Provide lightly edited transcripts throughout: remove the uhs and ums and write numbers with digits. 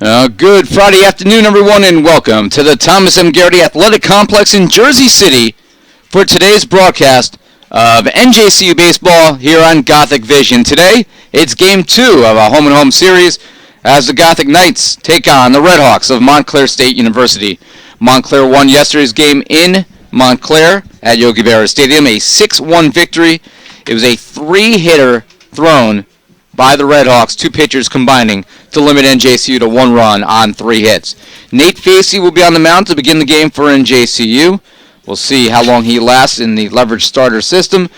Good Friday afternoon, everyone, and welcome to the Thomas M. Gerrity Athletic Complex in Jersey City for today's broadcast of NJCU baseball here on Gothic Vision. Today, it's Game 2 of a home-and-home series as the Gothic Knights take on the Red Hawks of Montclair State University. Montclair won yesterday's game in Montclair at Yogi Berra Stadium, a 6-1 victory. It was a three-hitter thrown by the Red Hawks, two pitchers combining to limit NJCU to one run on three hits. Nate Facey will be on the mound to begin the game for NJCU. We'll see how long he lasts in the leverage starter system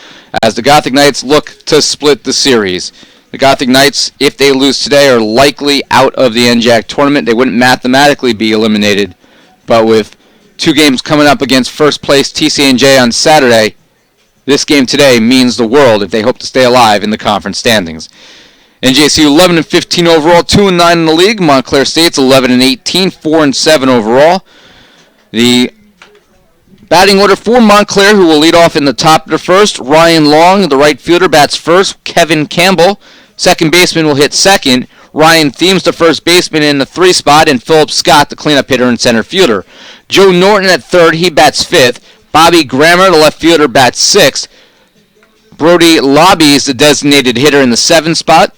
as the Gothic Knights look to split the series. The Gothic Knights, if they lose today, are likely out of the NJAC tournament. They wouldn't mathematically be eliminated, but with two games coming up against first place TCNJ on Saturday, this game today means the world if they hope to stay alive in the conference standings. NJCU 11-15 overall, 2-9 in the league. Montclair State's 11-18, 4-7 overall. The batting order for Montclair, who will lead off in the top of the first. Ryan Long, the right fielder, bats first. Kevin Campbell, second baseman, will hit second. Ryan Themes, the first baseman, in the 3 spot, and Philip Scott, the cleanup hitter and center fielder. Joe Norton at third, he bats fifth. Bobby Grammer, the left fielder, bats sixth. Brody Lobby is the designated hitter in the 7 spot,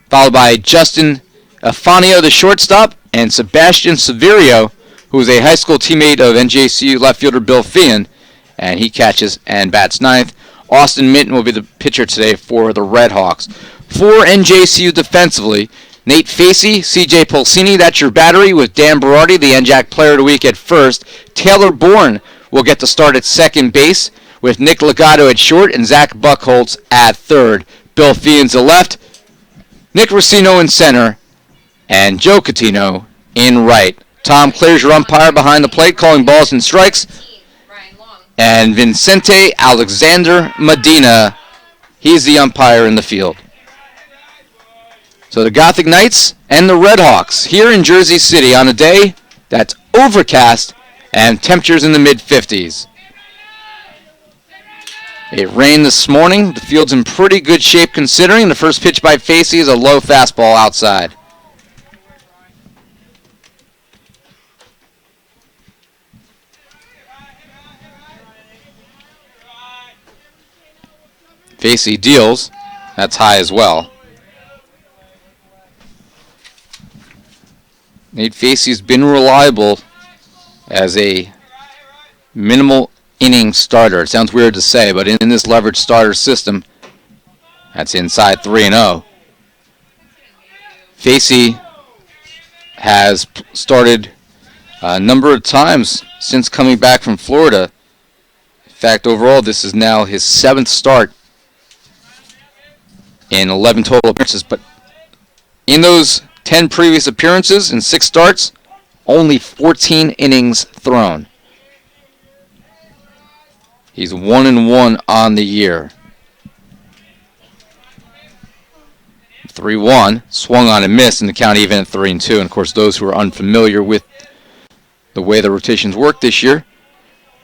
followed by Justin Afanio, the shortstop, and Sebastian Severio, who is a high school teammate of NJCU left fielder Bill Feehan, and he catches and bats ninth. Austin Minton will be the pitcher today for the Red Hawks. For NJCU defensively, Nate Facey, CJ Pulsini, that's your battery, with Dan Berardi, the NJAC Player of the Week, at first. Taylor Bourne will get the start at second base, with Nick Legato at short and Zach Buckholtz at third. Bill Feehan's the left, Nick Rossino in center, and Joe Catino in right. Tom Clear's your umpire behind the plate, calling balls and strikes. And Vincente Alexander Medina, he's the umpire in the field. So the Gothic Knights and the Red Hawks here in Jersey City on a day that's overcast and temperatures in the mid-50s. It rained this morning. The field's in pretty good shape considering. The first pitch by Facey is a low fastball outside. Facey deals. That's high as well. Nate Facey's been reliable as a minimal inning starter. It sounds weird to say, but in this leverage starter system, that's inside 3-0. Facey has started a number of times since coming back from Florida. In fact, overall, this is now his 7th start in 11 total appearances. But in those 10 previous appearances and 6 starts, only 14 innings thrown. He's 1-1 on the year. 3-1, swung on and missed, and the count even at 3-2. And of course, those who are unfamiliar with the way the rotations work this year,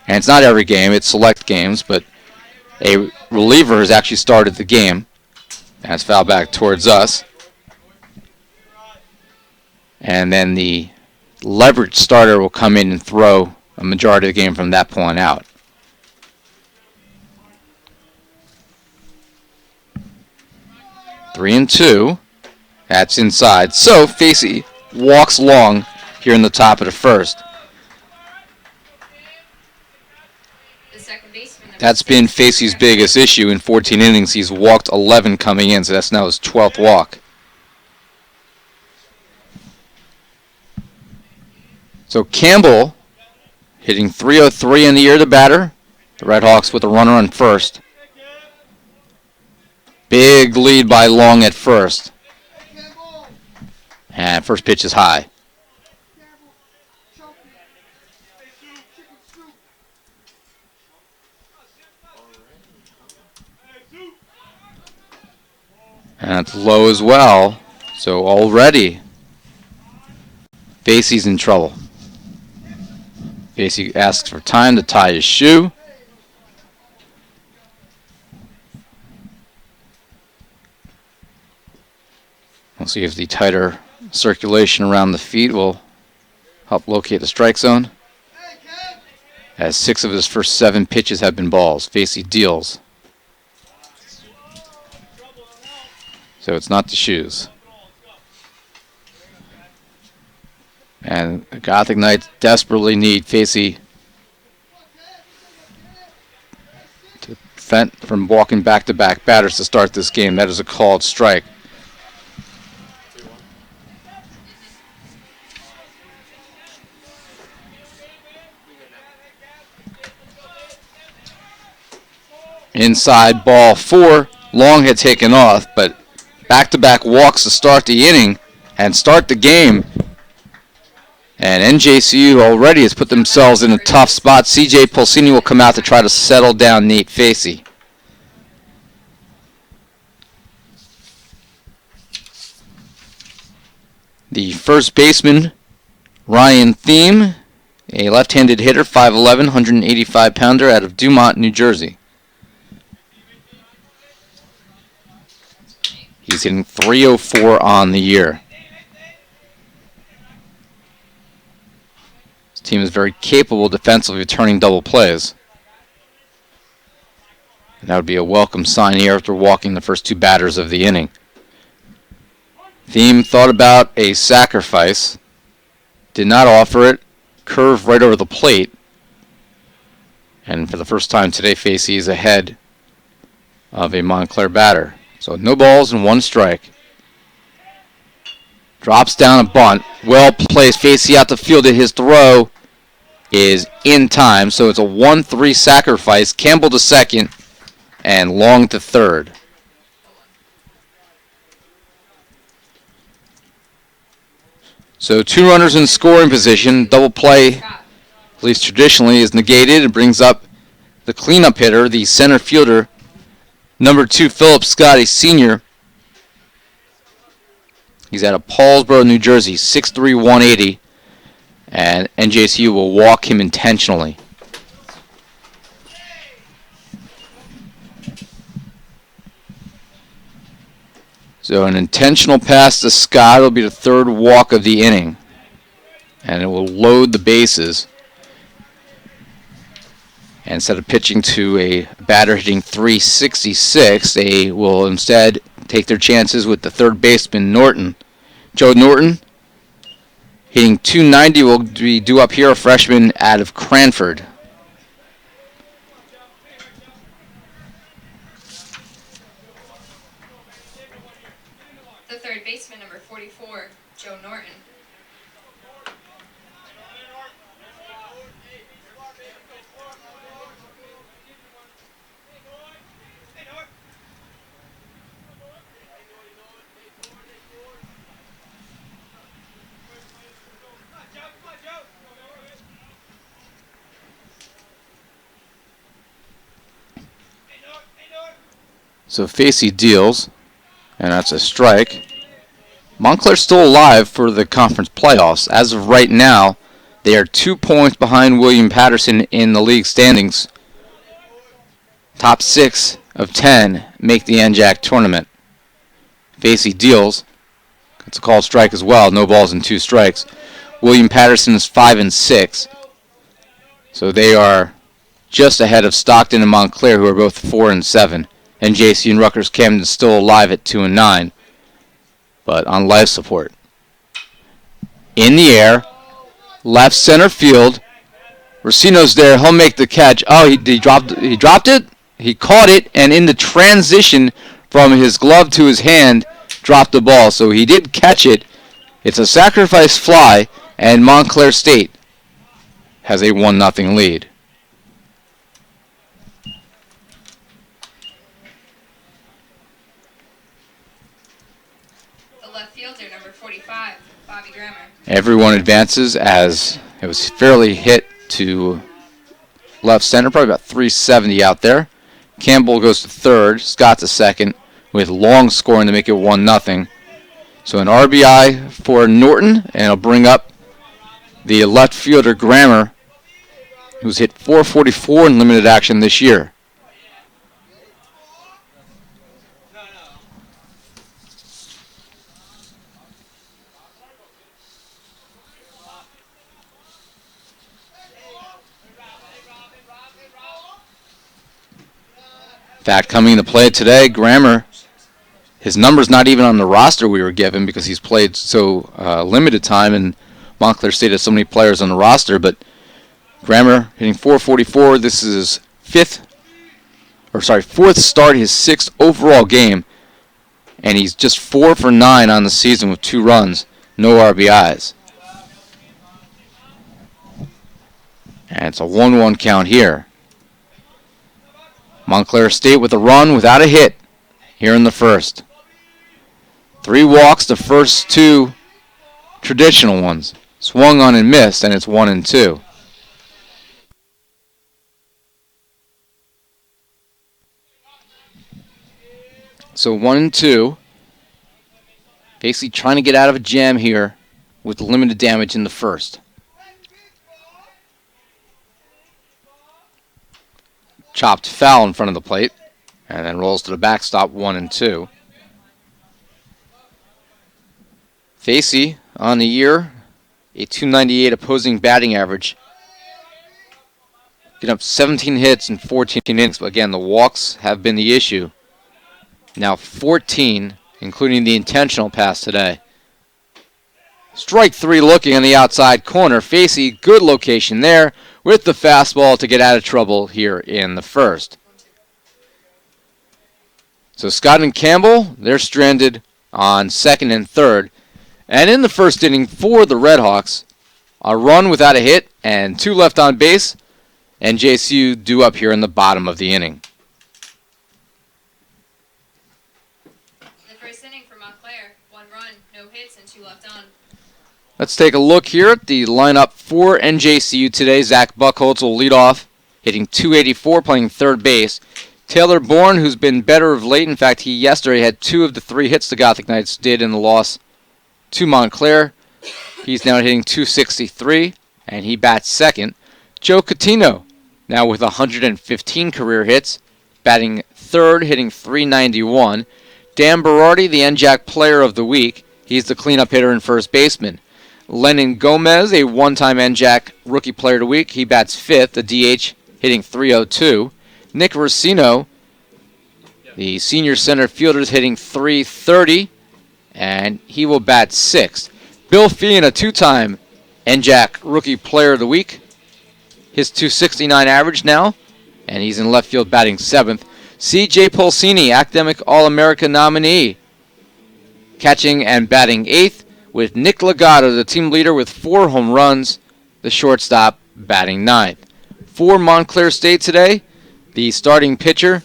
and it's not every game, it's select games, but a reliever has actually started the game. That's foul back towards us. And then the leverage starter will come in and throw a majority of the game from that point out. 3-2. That's inside. So Facey walks long here in the top of the first. That's been Facey's biggest issue in 14 innings. He's walked 11 coming in, so that's now his 12th walk. So Campbell hitting .303 in the year, the batter. The Red Hawks with a runner on first. Big lead by Long at first. And first pitch is high. And it's low as well. So already, Facey's in trouble. Facey asks for time to tie his shoe. We'll see if the tighter Circulation around the feet will help locate the strike zone. As 6 of his first 7 pitches have been balls. Facey deals. So it's not the shoes. And the Gothic Knights desperately need Facey to prevent from walking back-to-back batters to start this game. That is a called strike. Inside ball 4. Long had taken off, but back-to-back walks to start the inning and start the game. And NJCU already has put themselves in a tough spot. CJ Pulsini will come out to try to settle down Nate Facey. The first baseman, Ryan Thiem, a left-handed hitter, 5'11", 185-pounder out of Dumont, New Jersey. He's hitting .304 on the year. His team is very capable defensively of turning double plays. And that would be a welcome sign here after walking the first 2 batters of the inning. Thiem thought about a sacrifice, did not offer it, curved right over the plate. And for the first time today, Facey is ahead of a Montclair batter. So no balls and 1 strike. Drops down a bunt. Well placed. Facey out the field. His throw is in time. So it's a 1-3 sacrifice. Campbell to second and Long to third. So 2 runners in scoring position. Double play, at least traditionally, is negated. It brings up the cleanup hitter, the center fielder, number 2, Philip Scott, a senior. He's out of Paulsboro, New Jersey, 6'3", 180. And NJCU will walk him intentionally. So an intentional pass to Scott will be the 3rd walk of the inning. And it will load the bases. And instead of pitching to a batter hitting .366, they will instead take their chances with the 3rd baseman, Norton. Joe Norton, hitting .290, will be due up here, a freshman out of Cranford. The 3rd baseman, number 44, Joe Norton. So Facey deals, and that's a strike. Montclair's still alive for the conference playoffs. As of right now, they are 2 points behind William Patterson in the league standings. Top 6 of 10 make the NJAC tournament. Facey deals. It's a called strike as well. No balls and 2 strikes. William Patterson is 5-6. So they are just ahead of Stockton and Montclair, who are both 4-7. NJC and Rutgers Camden still alive at 2-9, but on life support. In the air, left center field. Racino's there. He'll make the catch. Oh, he dropped it. He caught it, and in the transition from his glove to his hand, dropped the ball. So he did catch it. It's a sacrifice fly, and Montclair State has a 1-0 lead. Fielder, number 45, Bobby Grammer. Everyone advances as it was fairly hit to left center, probably about 370 out there. Campbell goes to third, Scott to second, with Long scoring to make it 1-0. So an RBI for Norton, and it'll bring up the left fielder Grammer, who's hit .444 in limited action this year. In fact, coming into play today, Grammer, his number's not even on the roster we were given because he's played so limited time, and Montclair State has so many players on the roster. But Grammer hitting .444. This is his fourth start, his sixth overall game, and he's just 4 for 9 on the season with 2 runs, no RBIs. And it's a 1-1 count here. Montclair State with a run without a hit here in the first. 3 walks, the first 2 traditional ones. Swung on and missed, and it's 1-2. So 1-2. Basically trying to get out of a jam here with limited damage in the first. Chopped foul in front of the plate, and then rolls to the backstop, 1-2. Facey on the year, a .298 opposing batting average. Getting up 17 hits in 14 innings, but again, the walks have been the issue. Now 14, including the intentional pass today. Strike 3 looking on the outside corner. Facey, good location there with the fastball to get out of trouble here in the first. So Scott and Campbell, they're stranded on second and third. And in the first inning for the Redhawks, a run without a hit and 2 left on base. NJCU due up here in the bottom of the inning. The first inning for Montclair, 1 run, no hits, and 2 left on. Let's take a look here at the lineup for NJCU today. Zach Buchholz will lead off, hitting .284, playing third base. Taylor Bourne, who's been better of late. In fact, he yesterday had 2 of the 3 hits the Gothic Knights did in the loss to Montclair. He's now hitting .263, and he bats second. Joe Catino, now with 115 career hits, batting third, hitting .391. Dan Berardi, the NJAC Player of the Week. He's the cleanup hitter and first baseman. Lennon Gomez, a one-time NJAC Rookie Player of the Week. He bats fifth, the DH, hitting .302. Nick Racino, the senior center fielder, is hitting .330, and he will bat sixth. Bill Feehan, a 2-time NJAC Rookie Player of the Week. His .269 average now, and he's in left field batting seventh. C.J. Pulsini, Academic All-America nominee, catching and batting eighth, with Nick Legato, the team leader, with 4 home runs, the shortstop batting ninth. For Montclair State today, the starting pitcher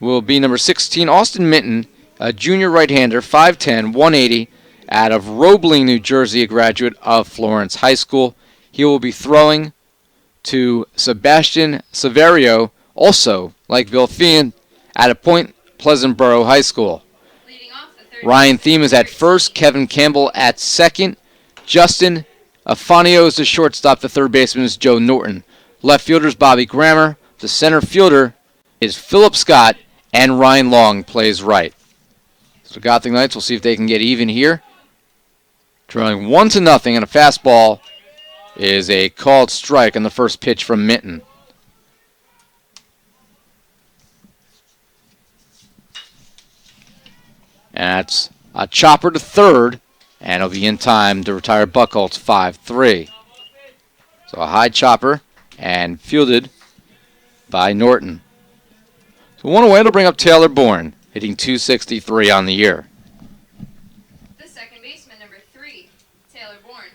will be number 16, Austin Minton, a junior right-hander, 5'10", 180, out of Roebling, New Jersey, a graduate of Florence High School. He will be throwing to Sebastian Severio, also, like Bill Feehan, out of Point Pleasant Borough High School. Ryan Thiem is at first, Kevin Campbell at second. Justin Afanio is the shortstop. The third baseman is Joe Norton. Left fielder is Bobby Grammer. The center fielder is Philip Scott, and Ryan Long plays right. So Gothic Knights will see if they can get even here. Trailing 1-0, and a fastball is a called strike on the first pitch from Minton. And that's a chopper to third, and it'll be in time to retire Buchholz 5-3. So a high chopper, and fielded by Norton. So one away to bring up Taylor Bourne, hitting .263 on the year. The second baseman, number 3, Taylor Bourne.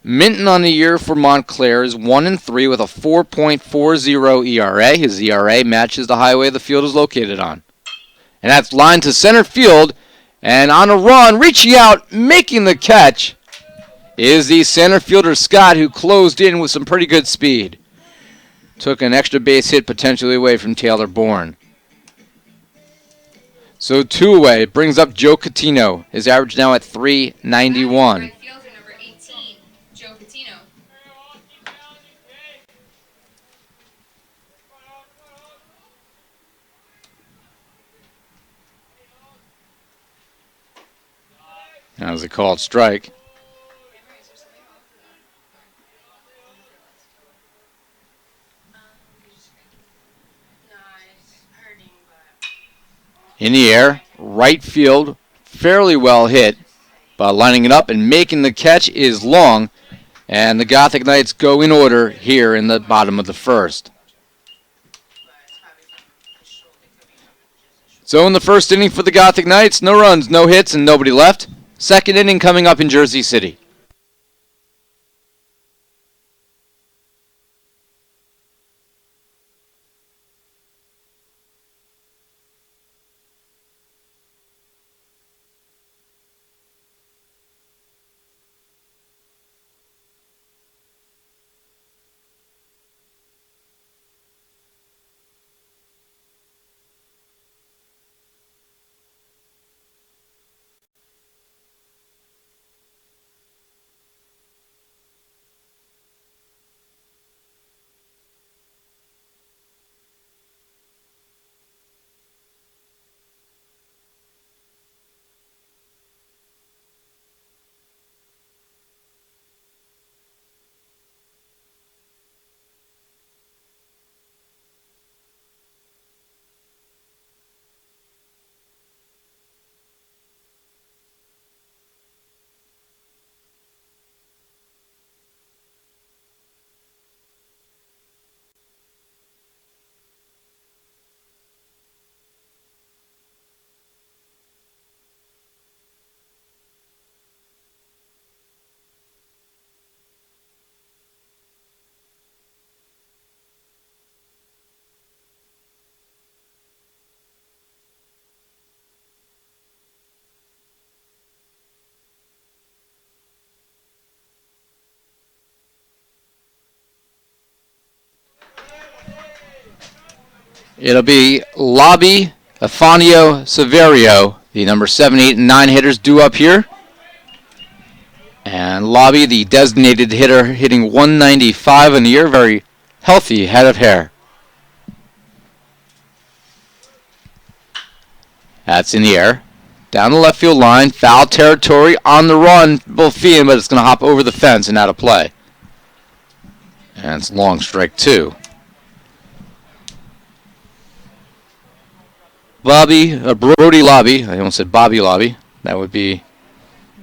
Minton on the year for Montclair is 1-3 with a 4.40 ERA. His ERA matches the highway the field is located on. And that's lined to center field. And on a run, reaching out, making the catch, is the center fielder Scott, who closed in with some pretty good speed. Took an extra base hit potentially away from Taylor Bourne. So 2 away. Brings up Joe Catino. His average now at .391. Right fielder, number 18, Joe Catino. That was a called strike. In the air, right field, fairly well hit, but lining it up and making the catch is Long, and the Gothic Knights go in order here in the bottom of the first. So in the first inning for the Gothic Knights, no runs, no hits, and nobody left. Second inning coming up in Jersey City. It'll be Lobby, Afanio, Severio, the number 7, 8, and 9 hitters due up here. And Lobby, the designated hitter, hitting 195 in the year, very healthy head of hair. That's in the air. Down the left field line, foul territory on the run, Bulfian, but it's going to hop over the fence and out of play. And it's long, strike 2. Brody Lobby, I almost said Bobby Lobby. That would be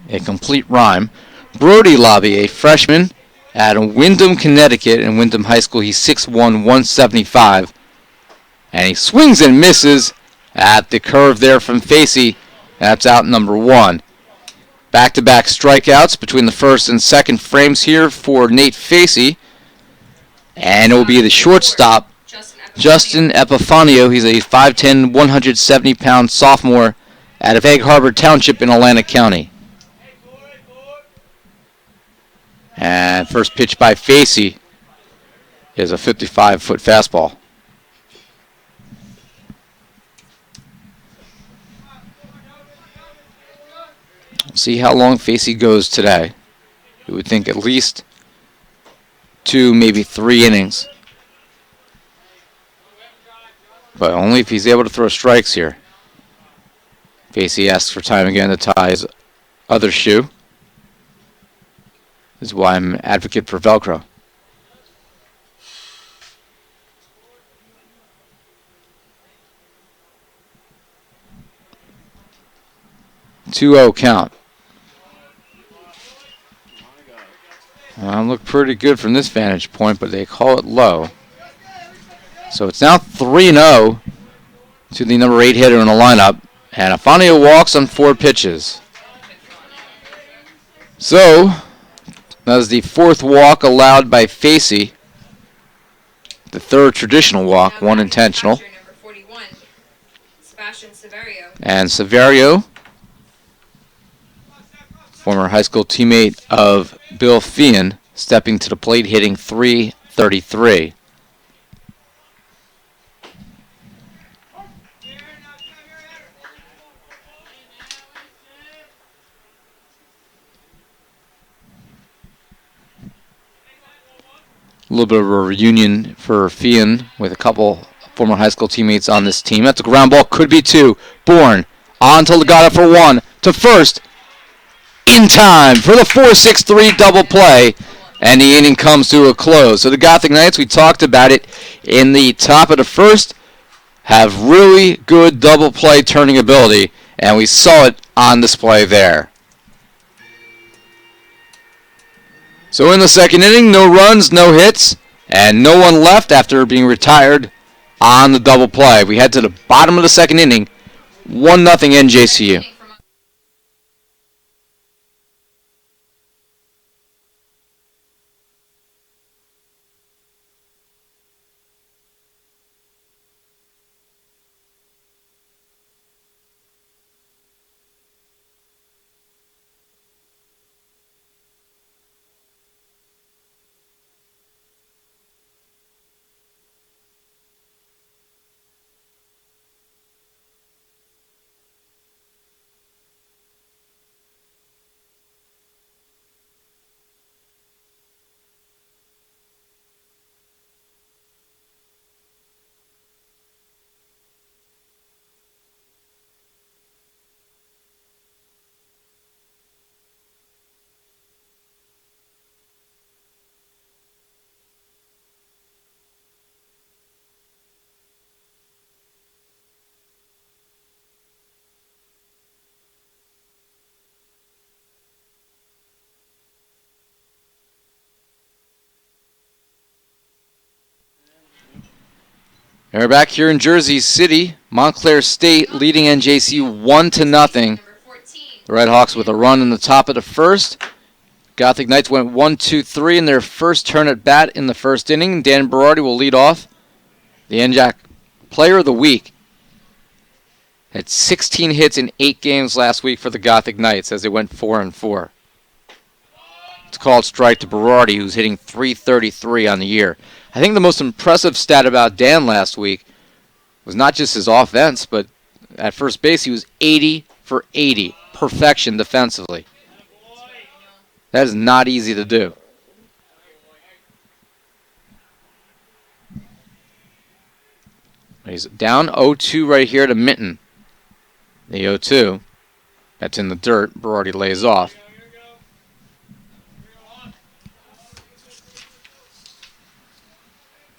a complete rhyme. Brody Lobby, a freshman at Windham, Connecticut, in Windham High School. He's 6'1", 175. And he swings and misses at the curve there from Facey. That's out number 1. Back-to-back strikeouts between the first and second frames here for Nate Facey. And it will be the shortstop, Justin Epifanio. He's a 5'10", 170-pound sophomore out of Egg Harbor Township in Atlantic County. And first pitch by Facey is a 55-foot fastball. See how long Facey goes today. You would think at least 2, maybe 3 innings. But only if he's able to throw strikes here. Facey asks for time again to tie his other shoe. This is why I'm an advocate for Velcro. Two-0 count. Look pretty good from this vantage point, but they call it low. So it's now 3-0 to the number 8 hitter in the lineup. And Afanio walks on 4 pitches. So that is the 4th walk allowed by Facey. The 3rd traditional walk, 1 intentional. Number 41, Severio. And Severio, former high school teammate of Bill Feehan, stepping to the plate, hitting .333. A little bit of a reunion for Feehan with a couple former high school teammates on this team. That's a ground ball, could be 2. Bourne on to Legata for 1 to first. In time for the 4-6-3 double play, and the inning comes to a close. So the Gothic Knights, we talked about it in the top of the first, have really good double play turning ability, and we saw it on display there. So in the second inning, no runs, no hits, and no one left after being retired on the double play. We head to the bottom of the second inning, 1-0 NJCU. And we're back here in Jersey City. Montclair State leading NJCU 1-0. The Red Hawks with a run in the top of the first. Gothic Knights went 1-2-3 in their first turn at bat in the first inning. Dan Berardi will lead off. The NJAC Player of the Week had 16 hits in 8 games last week for the Gothic Knights as they went 4-4. It's called strike to Berardi, who's hitting .333 on the year. I think the most impressive stat about Dan last week was not just his offense, but at first base he was 80 for 80. Perfection defensively. That is not easy to do. He's down 0-2 right here to Minton. The 0-2. That's in the dirt. Berardi lays off.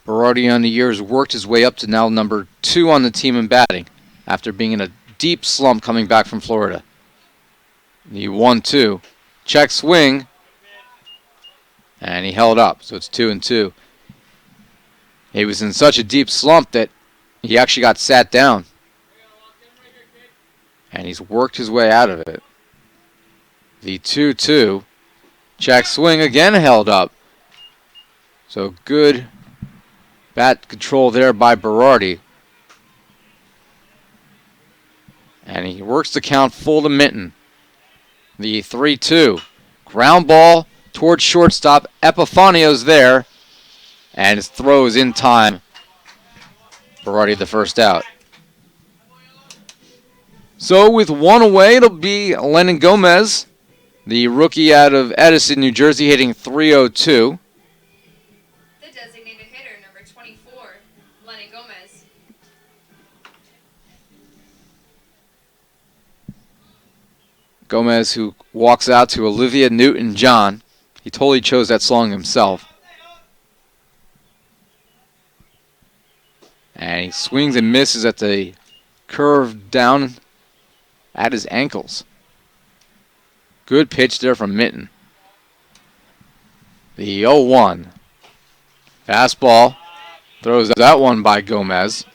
Berardi on the year has worked his way up to now number 2 on the team in batting after being in a deep slump coming back from Florida. The 1-2. Check swing. And he held up, so it's 2-2. He was in such a deep slump that he actually got sat down. And he's worked his way out of it. The 2-2. Check swing again held up. So good bat control there by Berardi. And he works the count full to Minton. The 3-2. Ground ball towards shortstop. Epifanio's there. And his throw is in time. Berardi the first out. So with one away, it'll be Lennon Gomez, the rookie out of Edison, New Jersey, hitting .302. The designated hitter, number 24, Lennon Gomez. Gomez, who walks out to Olivia Newton-John. He totally chose that song himself. And he swings and misses at the curve down at his ankles. Good pitch there from Minton. The 0-1. Fastball. Throws that one by Gomez.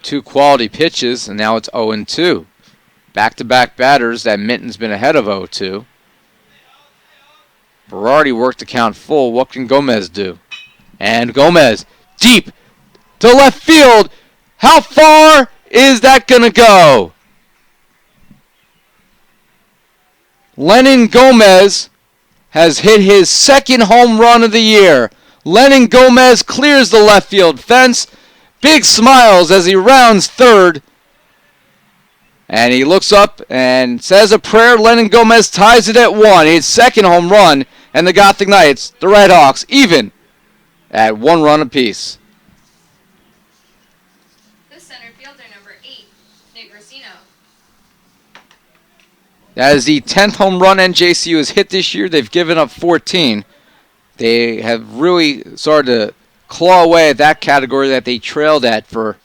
2 quality pitches, and now it's 0-2. Back-to-back batters that Minton's been ahead of 0-2. Berardi worked the count full. What can Gomez do? And Gomez, deep to left field. How far is that going to go? Lennon Gomez has hit his second home run of the year. Lennon Gomez clears the left field fence. Big smiles as he rounds third. And he looks up and says a prayer. Lennon Gomez ties it at 1. His second home run. And the Gothic Knights, the Red Hawks, even at 1 run apiece. The center fielder, number 8, Nick Racino. That is the 10th home run NJCU has hit this year. They've given up 14. They have really started to claw away at that category that they trailed at for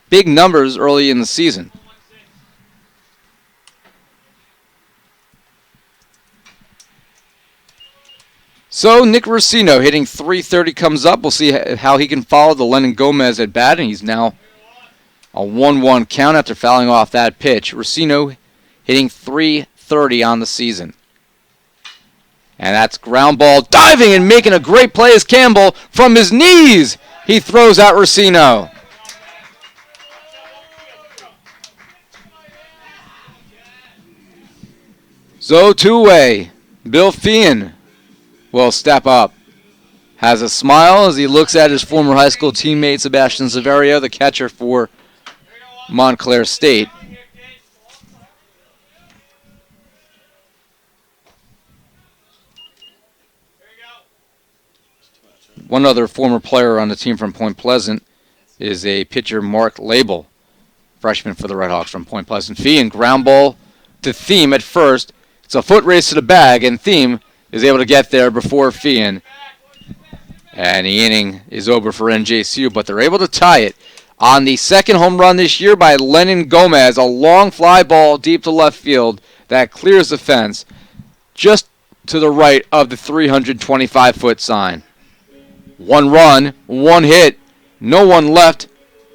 big numbers early in the season. So Nick Racino hitting .330 comes up. We'll see how he can follow the Lennon Gomez at bat, and he's now a 1-1 count after fouling off that pitch. Racino hitting .330 on the season. And that's ground ball, diving and making a great play as Campbell from his knees. He throws out Racino. So two-way, Bill Feehan will step up. Has a smile as he looks at his former high school teammate Sebastian Severio, the catcher for Montclair State. One other former player on the team from Point Pleasant is a pitcher, Mark Label, freshman for the Redhawks from Point Pleasant. Feehan, ground ball to Thiem at first. It's a foot race to the bag, and Thiem is able to get there before Feehan. And the inning is over for NJCU, but they're able to tie it on the second home run this year by Lennon Gomez. A long fly ball deep to left field that clears the fence just to the right of the 325-foot sign. 1 run, 1 hit, no one left.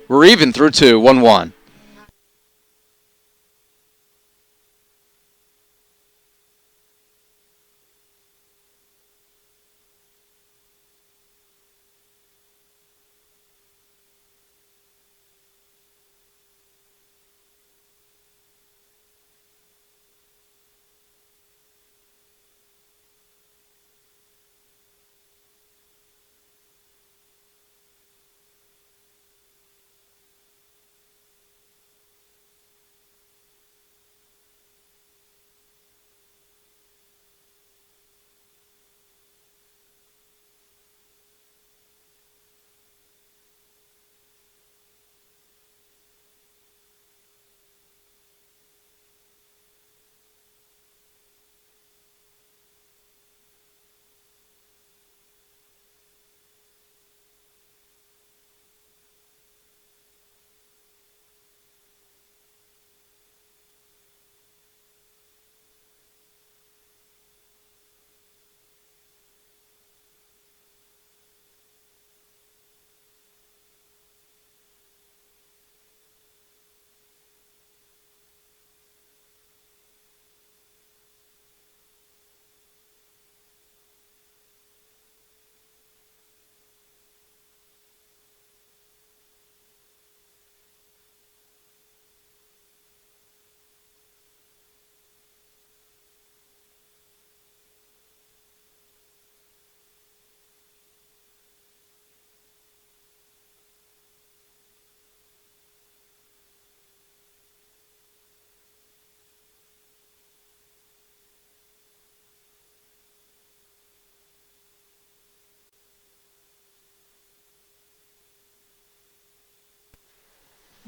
We're even through 2, 1-1.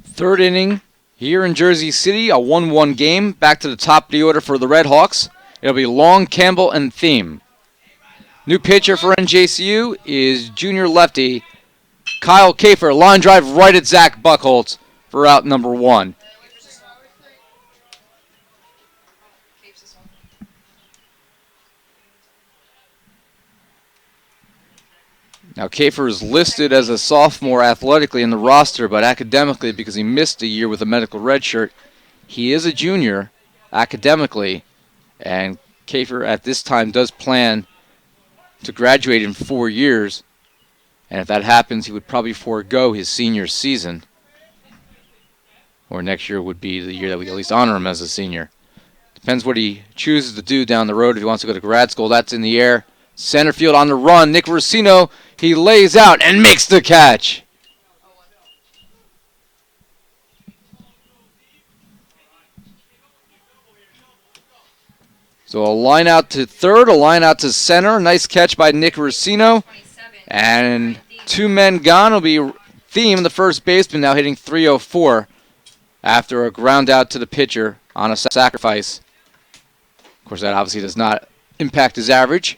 Third inning here in Jersey City, a 1-1 game. Back to the top of the order for the Redhawks. It'll be Long, Campbell, and Thiem. New pitcher for NJCU is junior lefty Kyle Kafer. Line drive right at Zach Buckholtz for out number 1. Now, Kafer is listed as a sophomore athletically in the roster, but academically, because he missed a year with a medical red shirt, he is a junior academically, and Kafer at this time does plan to graduate in 4 years, and if that happens, he would probably forego his senior season, or next year would be the year that we at least honor him as a senior. Depends what he chooses to do down the road. If he wants to go to grad school, that's in the air. Center field on the run. Nick Racino, he lays out and makes the catch. So a line out to third, a line out to center. Nice catch by Nick Racino. And 2 men gone. It'll be Thiem, the first baseman, now hitting .304 after a ground out to the pitcher on a sacrifice. Of course, that obviously does not impact his average.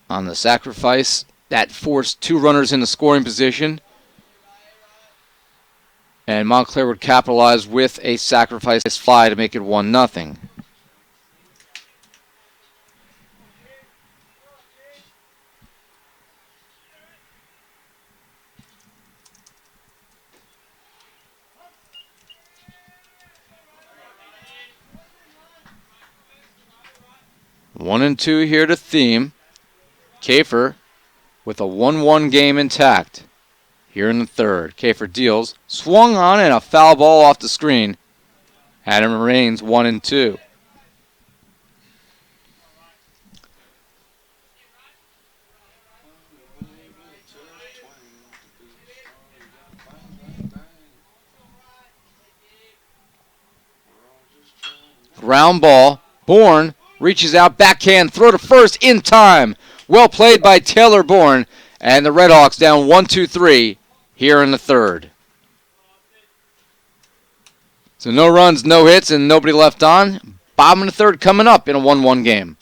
On the sacrifice, That forced 2 runners into scoring position. And Montclair would capitalize with a sacrifice fly to make it 1-0. One and two here to theme. Kafer with a 1-1 game intact. Here in the third, Kafer deals, swung on, and a foul ball off the screen. And it remains 1-2. Ground ball. Bourne reaches out, backhand, throw to first in time. Well played by Taylor Bourne. And the Redhawks down 1-2-3 here in the third. So no runs, no hits, and nobody left on. Bottom of the third coming up in a 1-1 game.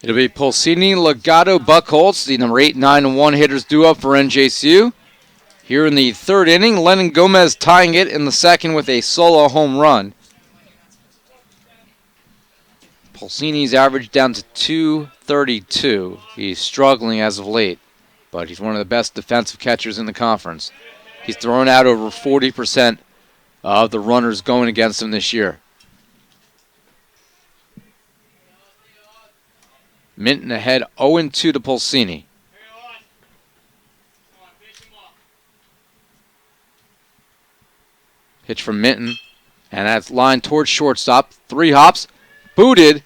It'll be Pulsini, Legato, Buckholz, the number 8, 9, and 1 hitters duo for NJCU. Here in the third inning, Lennon Gomez tying it in the second with a solo home run. Pulsini's average down to 232. He's struggling as of late, but he's one of the best defensive catchers in the conference. He's thrown out over 40% of the runners going against him this year. Minton ahead 0-2 to Pulsini. Pitch from Minton, and that's lined towards shortstop. 3 hops, booted.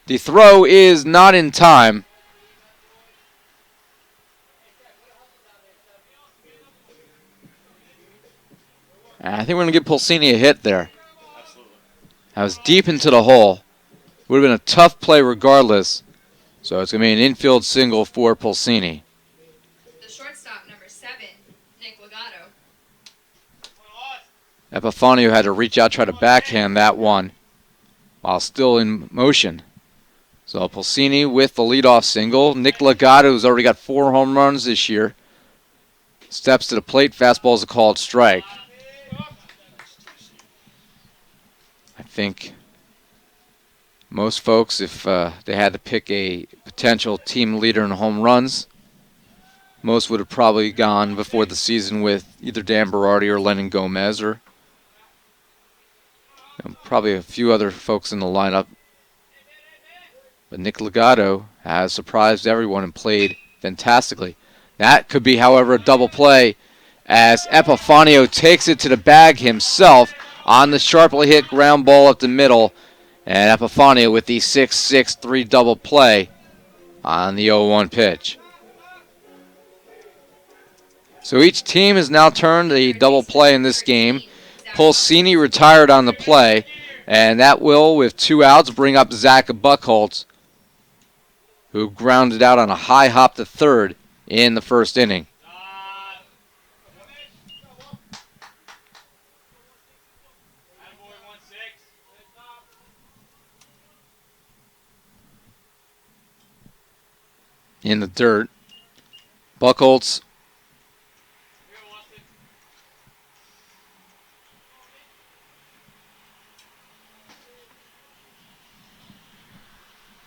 The throw is not in time. And I think we're going to give Pulsini a hit there. That was deep into the hole. Would have been a tough play regardless. So it's going to be an infield single for Pulsini. The shortstop, number 7, Nick Legato. Epifanio had to reach out, try to backhand that one while still in motion. So Pulsini with the leadoff single. Nick Legato, who's already got 4 home runs this year, steps to the plate. Fastball is a called strike. I think most folks, if they had to pick a potential team leader in home runs, most would have probably gone before the season with either Dan Berardi or Lennon Gomez, or probably a few other folks in the lineup. But Nick Legato has surprised everyone and played fantastically. That could be, however, a double play as Epifanio takes it to the bag himself on the sharply hit ground ball up the middle. And Epifanio with the 6-6-3 double play on the 0-1 pitch. So each team has now turned a double play in this game. Pulsini retired on the play, and that will, with 2 outs, bring up Zach Buckholz, who grounded out on a high hop to third in the first inning. In the dirt, Buckholz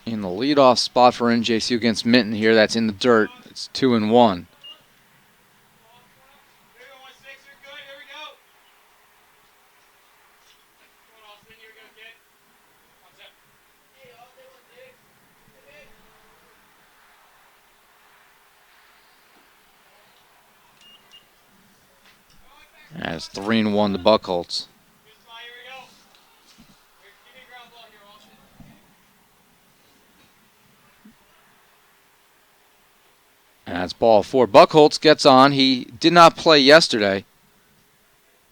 in the leadoff spot for NJCU against Minton here. That's in the dirt. It's 2-1. That's 3-1 to Buckholz. And that's ball 4. Buckholz gets on. He did not play yesterday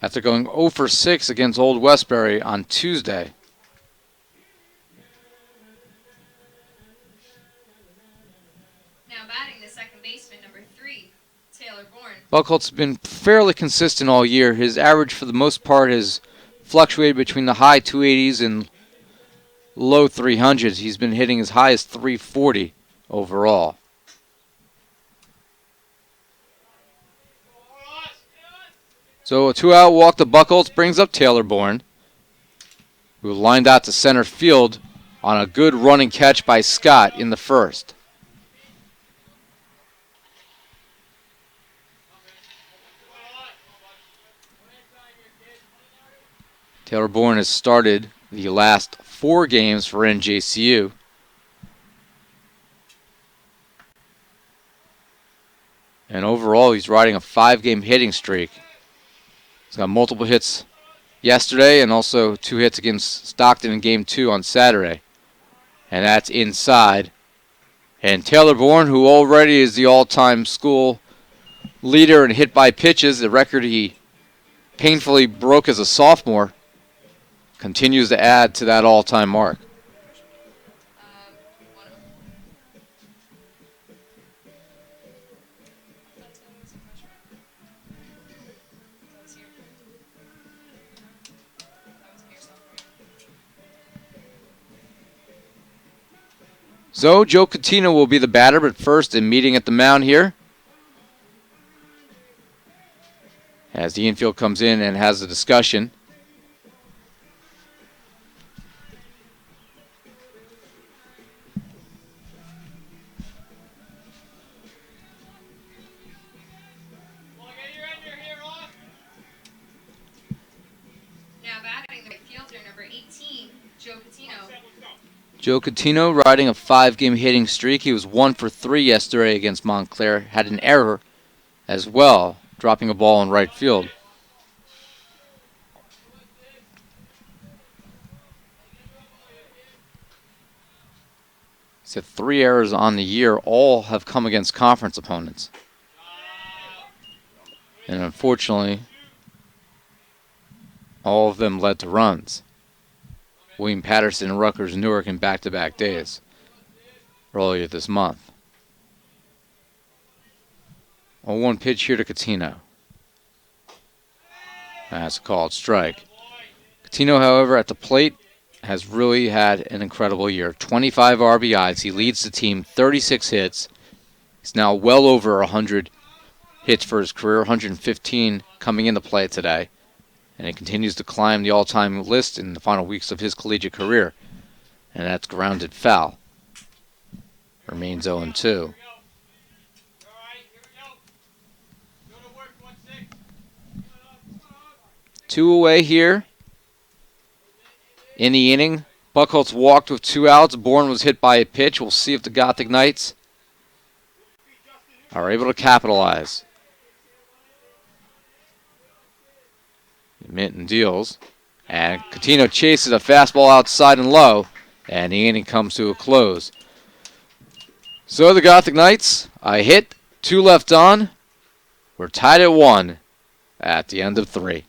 after going 0 for 6 against Old Westbury on Tuesday. Now batting the second baseman, number 3, Taylor Bourne. Buckholz has been fairly consistent all year. His average for the most part has fluctuated between the high 280s and low 300s. He's been hitting as high as 340 overall. So a 2-out walk to Buckholz brings up Taylor Bourne, who lined out to center field on a good running catch by Scott in the first. Taylor Bourne has started the last 4 games for NJCU. And overall, he's riding a 5-game hitting streak. He's got multiple hits yesterday and also 2 hits against Stockton in Game 2 on Saturday. And that's inside. And Taylor Bourne, who already is the all-time school leader in hit by pitches, the record he painfully broke as a sophomore, continues to add to that all-time mark. So Joe Catino will be the batter, but first in meeting at the mound here, as the infield comes in and has a discussion. Now batting the right fielder, number 18, Joe Catino. Joe Catino riding a 5-game hitting streak. He was 1 for 3 yesterday against Montclair. Had an error as well, dropping a ball in right field. He's had 3 errors on the year. All have come against conference opponents. And unfortunately, all of them led to runs. William Patterson and Rutgers Newark in back-to-back days earlier this month. 0-1 pitch here to Catino. That's a called strike. Catino, however, at the plate has really had an incredible year. 25 RBIs. He leads the team, 36 hits. He's now well over 100 hits for his career, 115 coming into play today. And he continues to climb the all-time list in the final weeks of his collegiate career. And that's grounded foul. Remains 0-2. Two away here in the inning. Buckholz walked with 2 outs. Bourne was hit by a pitch. We'll see if the Gothic Knights are able to capitalize. Minton deals, and Catino chases a fastball outside and low, and the inning comes to a close. So the Gothic Knights, a hit, 2 left on. We're tied at 1 at the end of 3.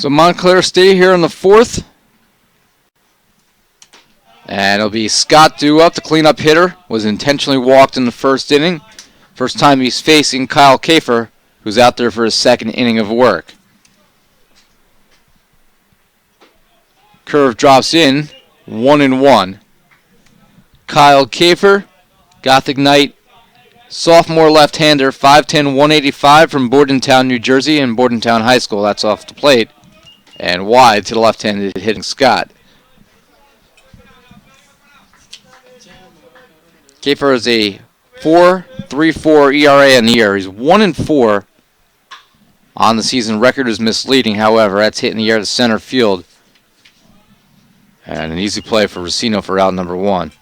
So Montclair State here in the fourth. And it'll be Scott Dew up, the cleanup hitter. Was intentionally walked in the first inning. First time he's facing Kyle Kafer, who's out there for his second inning of work. Curve drops in, 1-1. Kyle Kafer, Gothic Knight, sophomore left-hander, 5'10", 185 from Bordentown, New Jersey, and Bordentown High School. That's off the plate. And wide to the left-handed hitting Scott. Kafer is a 4.34 ERA in the year. He's 1-4 on the season. Record is misleading, however. That's hit in the air to center field. And an easy play for Racino for out number one.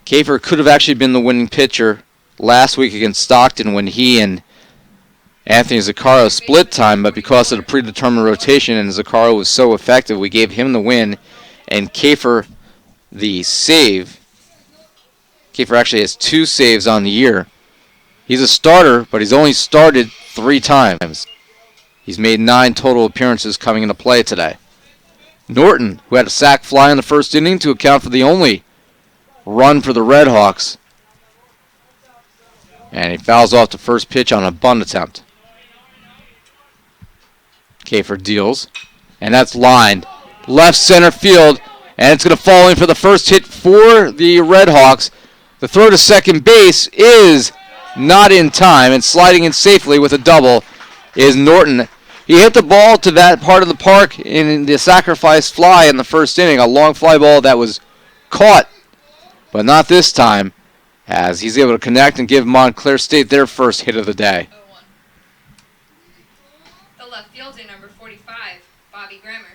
Kafer could have actually been the winning pitcher last week against Stockton when he and Anthony Zaccaro split time, but because of the predetermined rotation and Zaccaro was so effective, we gave him the win and Kafer the save. Kafer actually has 2 saves on the year. He's a starter, but he's only started 3 times. He's made 9 total appearances coming into play today. Norton, who had a sac fly in the first inning to account for the only run for the Red Hawks. And he fouls off the first pitch on a bunt attempt. Kafer deals, and that's lined left center field, and it's going to fall in for the first hit for the Red Hawks. The throw to second base is not in time, and sliding in safely with a double is Norton. He hit the ball to that part of the park in the sacrifice fly in the first inning, a long fly ball that was caught, but not this time, as he's able to connect and give Montclair State their first hit of the day. The left fielder, number 45, Bobby Grammer.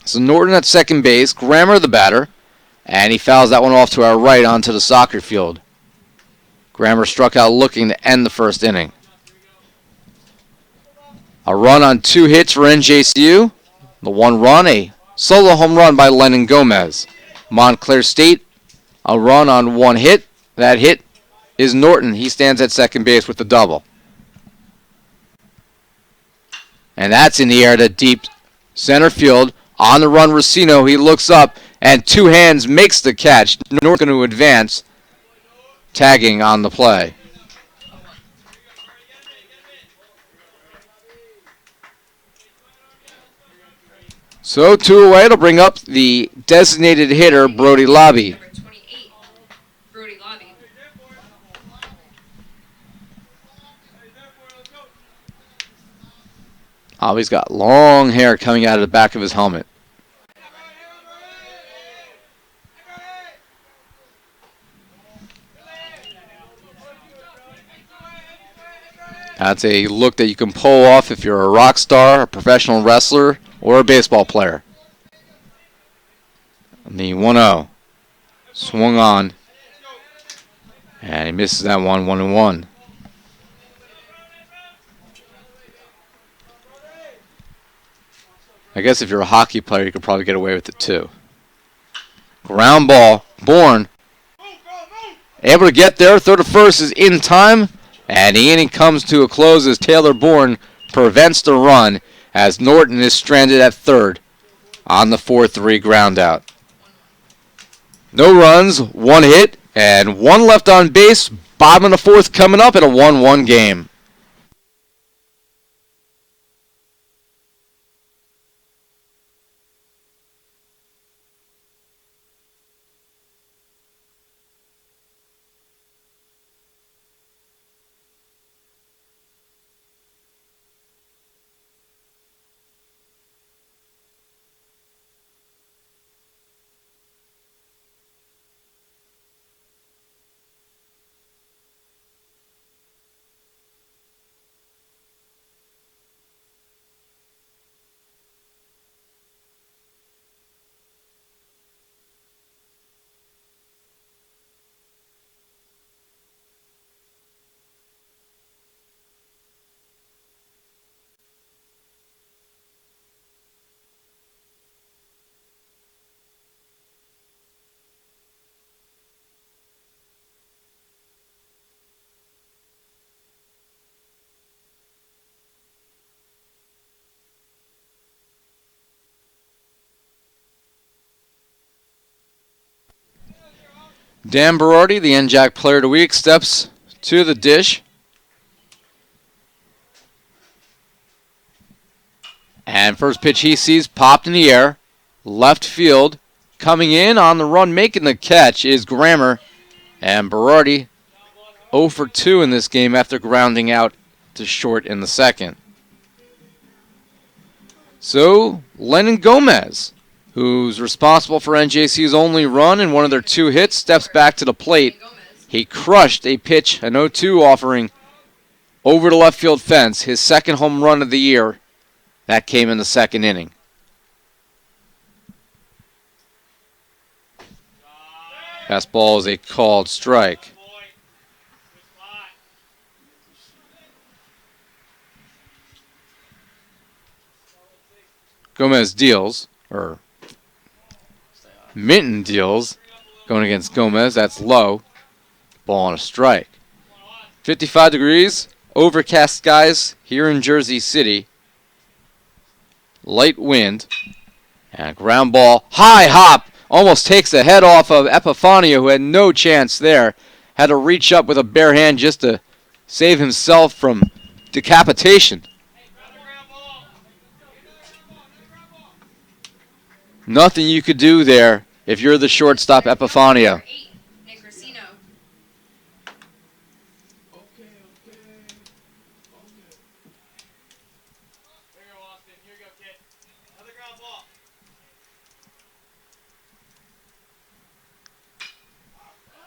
So Norton at second base, Grammer the batter, and he fouls that one off to our right onto the soccer field. Grammer struck out looking to end the first inning. A run on 2 hits for NJCU. The 1 run, a solo home run by Lennon Gomez. Montclair State, a run on 1 hit. That hit is Norton. He stands at second base with the double. And that's in the air to deep center field. On the run, Racino, he looks up, and 2 hands makes the catch. Norton going to advance, tagging on the play. So 2 away to bring up the designated hitter, Brody Lobby. Number 28, Brody Lobby. Lobby's got long hair coming out of the back of his helmet. That's a look that you can pull off if you're a rock star, a professional wrestler, or a baseball player. And the 1-0. Swung on. And he misses that one, 1-1. I guess if you're a hockey player, you could probably get away with it too. Ground ball. Bourne. Able to get there. Throw to first is in time. And the inning comes to a close as Taylor Bourne prevents the run as Norton is stranded at third on the 4-3 ground out. No runs, 1 hit, and 1 left on base. Bottom of the 4th coming up in a 1-1 game. Dan Berardi, the NJAC Player of the Week, steps to the dish. And first pitch he sees popped in the air. Left field. Coming in on the run, making the catch is Grammer. And Berardi 0 for 2 in this game after grounding out to short in the second. So, Lennon Gomez, who's responsible for NJCU's only run and one of their 2 hits, steps back to the plate. He crushed a pitch, an 0-2 offering, over the left field fence, his second home run of the year. That came in the second inning. Fastball is a called strike. Gomez deals, or Minton deals, going against Gomez. That's low. Ball on a strike. 55 degrees, overcast skies here in Jersey City. Light wind, and a ground ball. High hop, almost takes the head off of Epifanio, who had no chance there. Had to reach up with a bare hand just to save himself from decapitation. Nothing you could do there if you're the shortstop, Epifanio.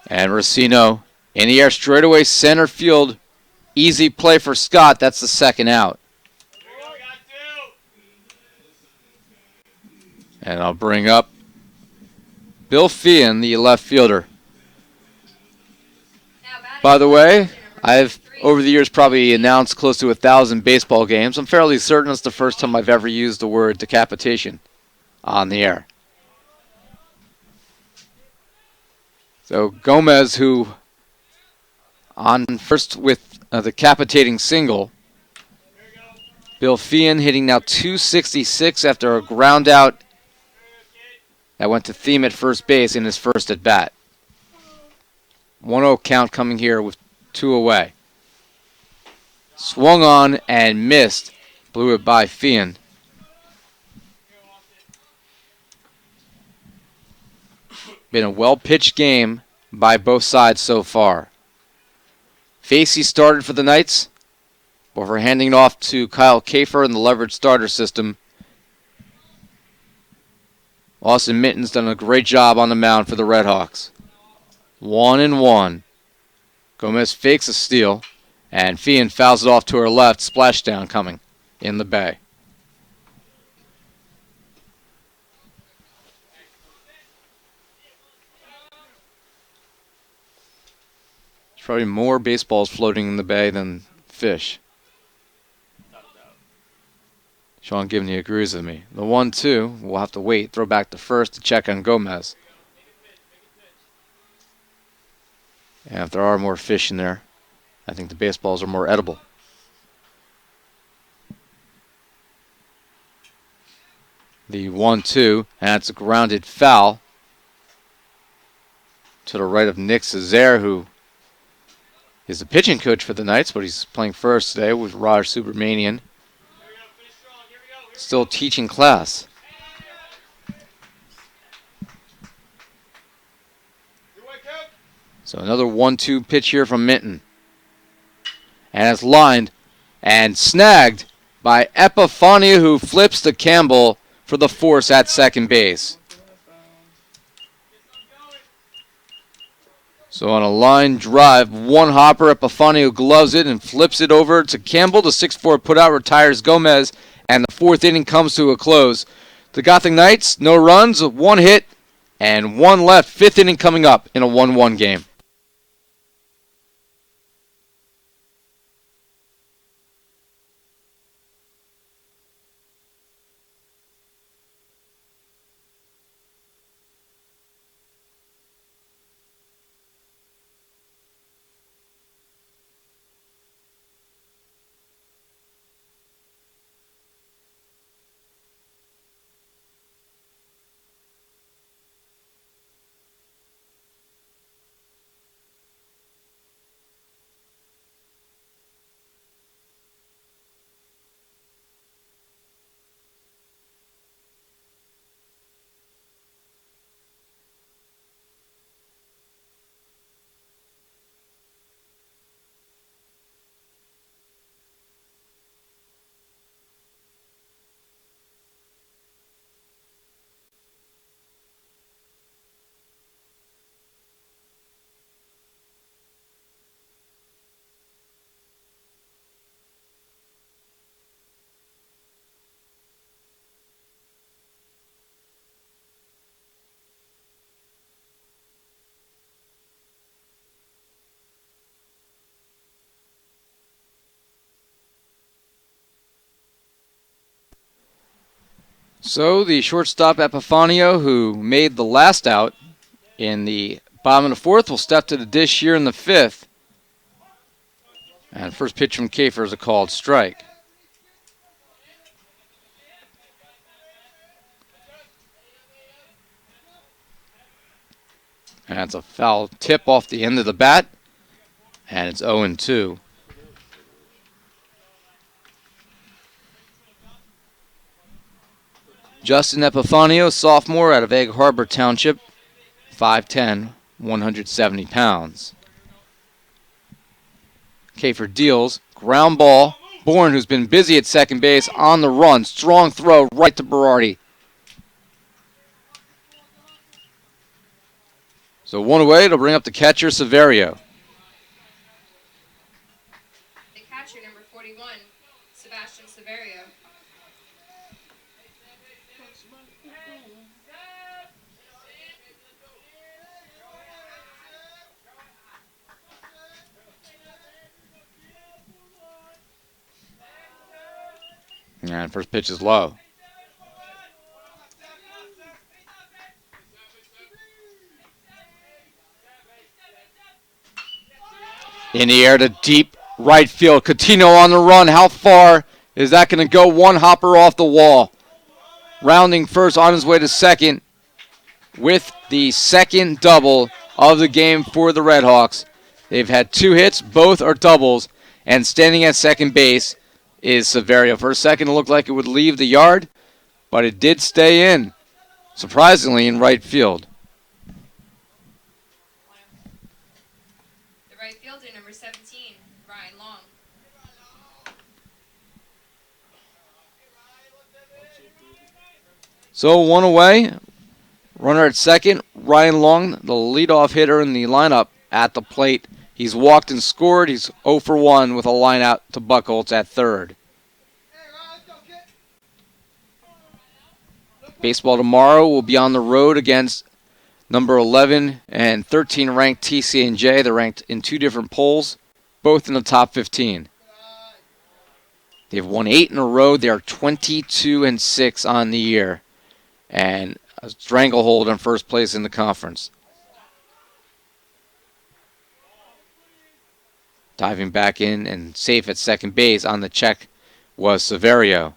And Racino in the air straightaway center field. Easy play for Scott. That's the second out. And I'll bring up Bill Feehan, the left fielder. By the way, I've over the years probably announced close to 1,000 baseball games. I'm fairly certain it's the first time I've ever used the word decapitation on the air. So Gomez, who on first with a decapitating single. Bill Feehan hitting now 266 after a ground out that went to Thiem at first base in his first at bat. 1-0 count coming here with 2 away. Swung on and missed. Blew it by Feehan. Been a well-pitched game by both sides so far. Facey started for the Knights before handing it off to Kyle Kafer in the leverage starter system. Austin Mitten's done a great job on the mound for the Redhawks. 1-1. Gomez fakes a steal, and Feehan fouls it off to her left. Splashdown coming in the bay. There's probably more baseballs floating in the bay than fish. Sean Gibney agrees with me. The 1-2, we'll have to wait. Throw back to first to check on Gomez. And if there are more fish in there, I think the baseballs are more edible. The 1-2, and it's a grounded foul to the right of Nick Cesare, who is the pitching coach for the Knights, but he's playing first today with Raj Subramanian. Still teaching class. So another 1-2 pitch here from Minton. And it's lined and snagged by Epifanio, who flips to Campbell for the force at second base. So on a line drive, one hopper, Epifanio gloves it and flips it over to Campbell. The 6-4 putout retires Gomez, and the fourth inning comes to a close. The Gothic Knights, no runs, 1 hit, and 1 left. Fifth inning coming up in a 1-1 game. So the shortstop Epifanio, who made the last out in the bottom of the fourth, will step to the dish here in the fifth. And first pitch from Kafer is a called strike. And it's a foul tip off the end of the bat. And it's 0-2. Justin Epifanio, sophomore out of Egg Harbor Township, 5'10", 170 pounds. Kafer deals, ground ball. Bourne, who's been busy at second base, on the run. Strong throw right to Berardi. So one away, it'll bring up the catcher, Severio. The catcher, number 41, Sebastian Severio. And first pitch is low. In the air to deep right field. Coutinho on the run. How far is that going to go? One hopper off the wall. Rounding first on his way to second with the second double of the game for the Redhawks. They've had 2 hits. Both are doubles. And standing at second base is Severio. For a second, it looked like it would leave the yard, but it did stay in, surprisingly, in right field. The right fielder, number 17, Ryan Long. So one away. Runner at second. Ryan Long, the leadoff hitter in the lineup at the plate. He's walked and scored. He's 0 for 1 with a line out to Buchholz at third. Baseball tomorrow will be on the road against number 11 and 13 ranked TCNJ. They're ranked in 2 different polls, both in the top 15. They've won 8 in a row. They are 22-6 on the year, and a stranglehold in first place in the conference. Diving back in and safe at second base on the check was Severio.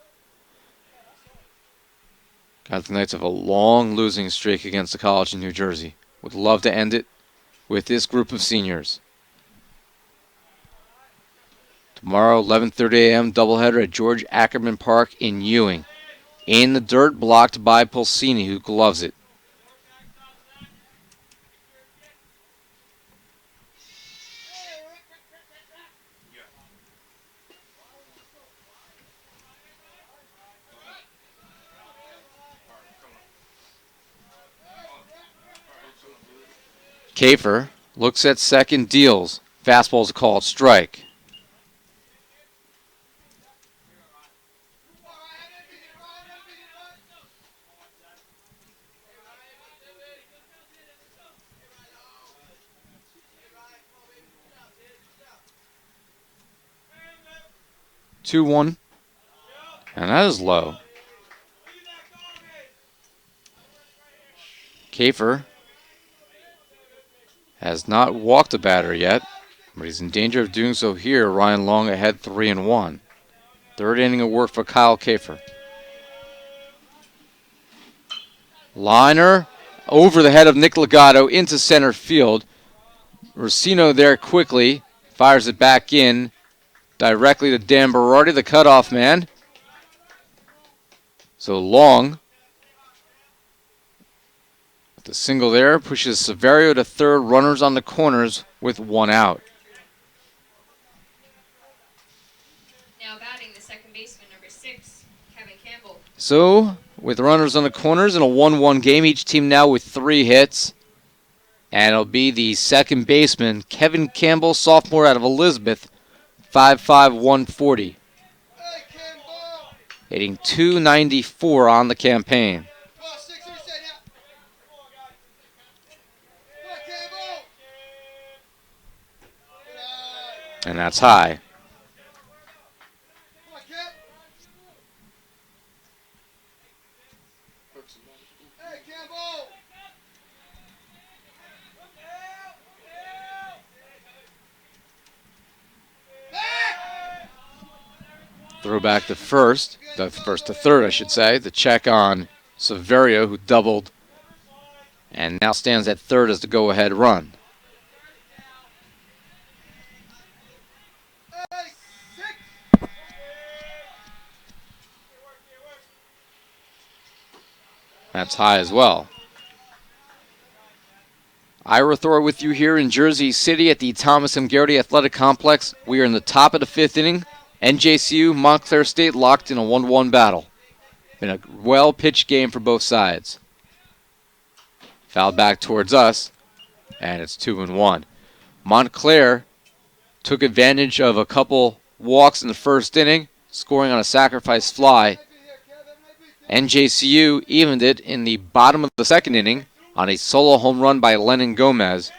Catholic Knights have a long losing streak against the college in New Jersey. Would love to end it with this group of seniors. Tomorrow, 11:30 a.m., doubleheader at George Ackerman Park in Ewing. In the dirt, blocked by Pulsini, who gloves it. Kafer looks at second, deals. Fastball's a called strike. Two one, and that is low. Kafer has not walked a batter yet, but he's in danger of doing so here. Ryan Long ahead 3-1. Third inning of work for Kyle Kafer. Liner over the head of Nick Legato into center field. Rossino there quickly fires it back in directly to Dan Berardi, the cutoff man. So Long, the single there, pushes Severio to third. Runners on the corners with 1 out. Now batting the second baseman, number 6, Kevin Campbell. So, with runners on the corners in a 1-1 game, each team now with 3 hits. And it'll be the second baseman, Kevin Campbell, sophomore out of Elizabeth, 5'5", 140. Hitting .294 on the campaign. And that's high. Throw back to third, I should say. The check on Severio, who doubled and now stands at third as the go-ahead run. That's high as well. Ira Thor with you here in Jersey City at the Thomas M. Gerrity Athletic Complex. We are in the top of the fifth inning. NJCU, Montclair State locked in a 1-1 battle. Been a well-pitched game for both sides. Foul back towards us, and it's 2-1. Montclair took advantage of a couple walks in the first inning, scoring on a sacrifice fly. NJCU evened it in the bottom of the second inning on a solo home run by Lennon Gomez,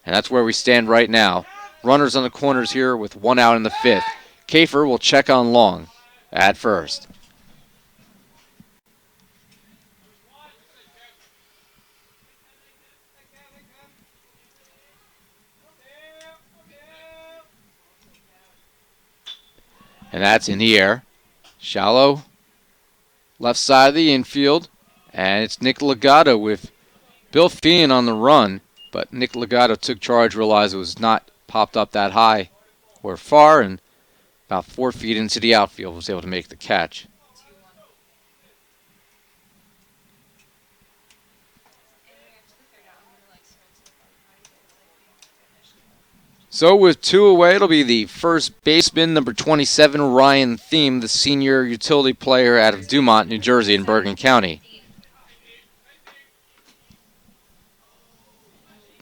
and that's where we stand right now. Runners on the corners here with 1 out in the fifth. Kafer will check on Long at first. And that's in the air. Shallow left side of the infield. And it's Nick Legato with Bill Feehan on the run. But Nick Legato took charge, realized it was not popped up that high or far, and about 4 feet into the outfield was able to make the catch. So with 2 away, it'll be the first baseman, number 27, Ryan Thiem, the senior utility player out of Dumont, New Jersey, in Bergen County,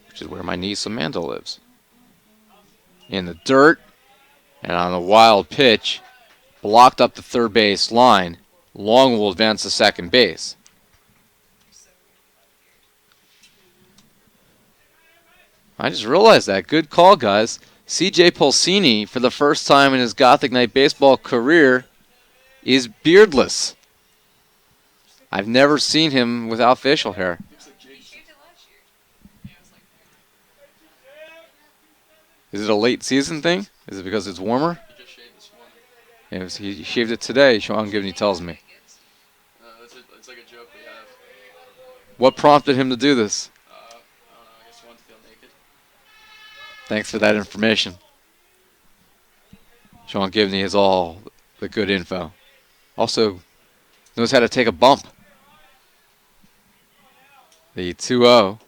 which is where my niece Amanda lives. In the dirt, and on a wild pitch, blocked up the third base line. Long will advance to second base. I just realized that. Good call, guys. C.J. Pulsini, for the first time in his Gothic Night Baseball career, is beardless. I've never seen him without facial hair. Is it a late season thing? Is it because it's warmer? He just shaved this morning. He shaved it today, Sean Gibney tells me. It's like a joke we have. What prompted him to do this? I don't know. I guess he wanted to feel naked. Thanks for that information. Sean Gibney has all the good info. Also knows how to take a bump. The 2-0.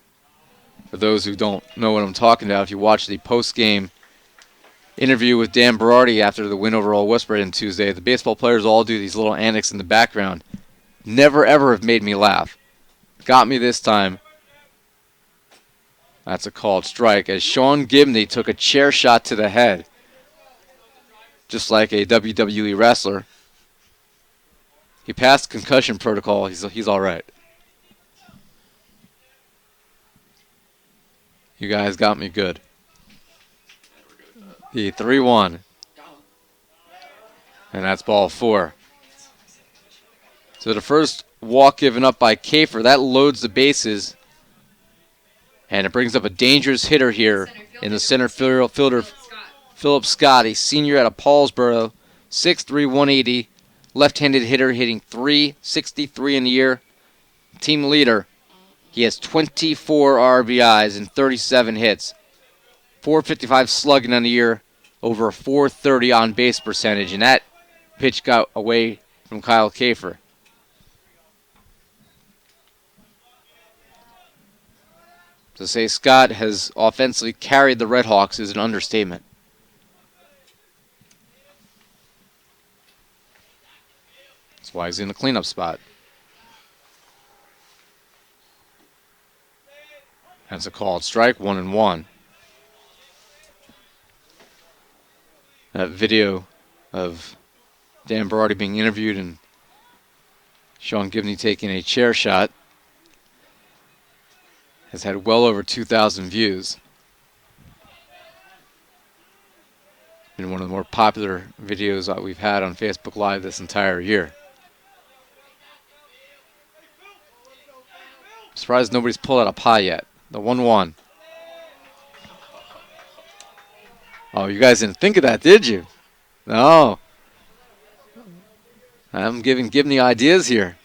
For those who don't know what I'm talking about, if you watch the post-game interview with Dan Berardi after the win over Old West Brighton Tuesday, the baseball players all do these little antics in the background. Never, ever have made me laugh. Got me this time. That's a called strike, as Sean Gibney took a chair shot to the head, just like a WWE wrestler. He passed concussion protocol. He's all right. You guys got me good. The 3-1. And that's ball 4. So the first walk given up by Kafer, that loads the bases. And it brings up a dangerous hitter here in the center fielder, Philip Scott, a senior out of Paulsboro, 6'3", 180. Left-handed hitter hitting .363 in the year. Team leader. He has 24 RBIs and 37 hits. .455 slugging on the year, over a .430 on-base percentage. And that pitch got away from Kyle Kafer. To say Scott has offensively carried the Redhawks is an understatement. That's why he's in the cleanup spot. That's a called strike, 1-1. That video of Dan Berardi being interviewed and Sean Gibney taking a chair shot has had well over 2,000 views. Been one of the more popular videos that we've had on Facebook Live this entire year. Surprised nobody's pulled out a pie yet. The 1-1. Oh, you guys didn't think of that, did you? No. I'm giving the ideas here.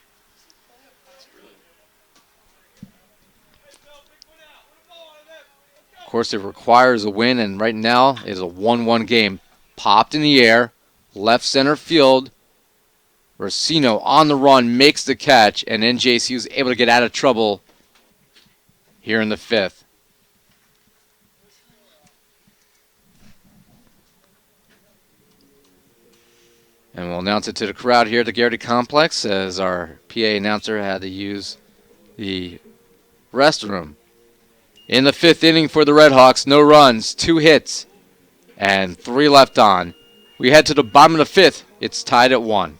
Of course, it requires a win, and right now it is a 1-1 game. Popped in the air, left center field. Racino on the run makes the catch, and NJCU is able to get out of trouble here in the 5th. And we'll announce it to the crowd here at the Gerrity Complex as our PA announcer had to use the restroom. In the 5th inning for the Redhawks, no runs, 2 hits, and 3 left on. We head to the bottom of the 5th. It's tied at 1.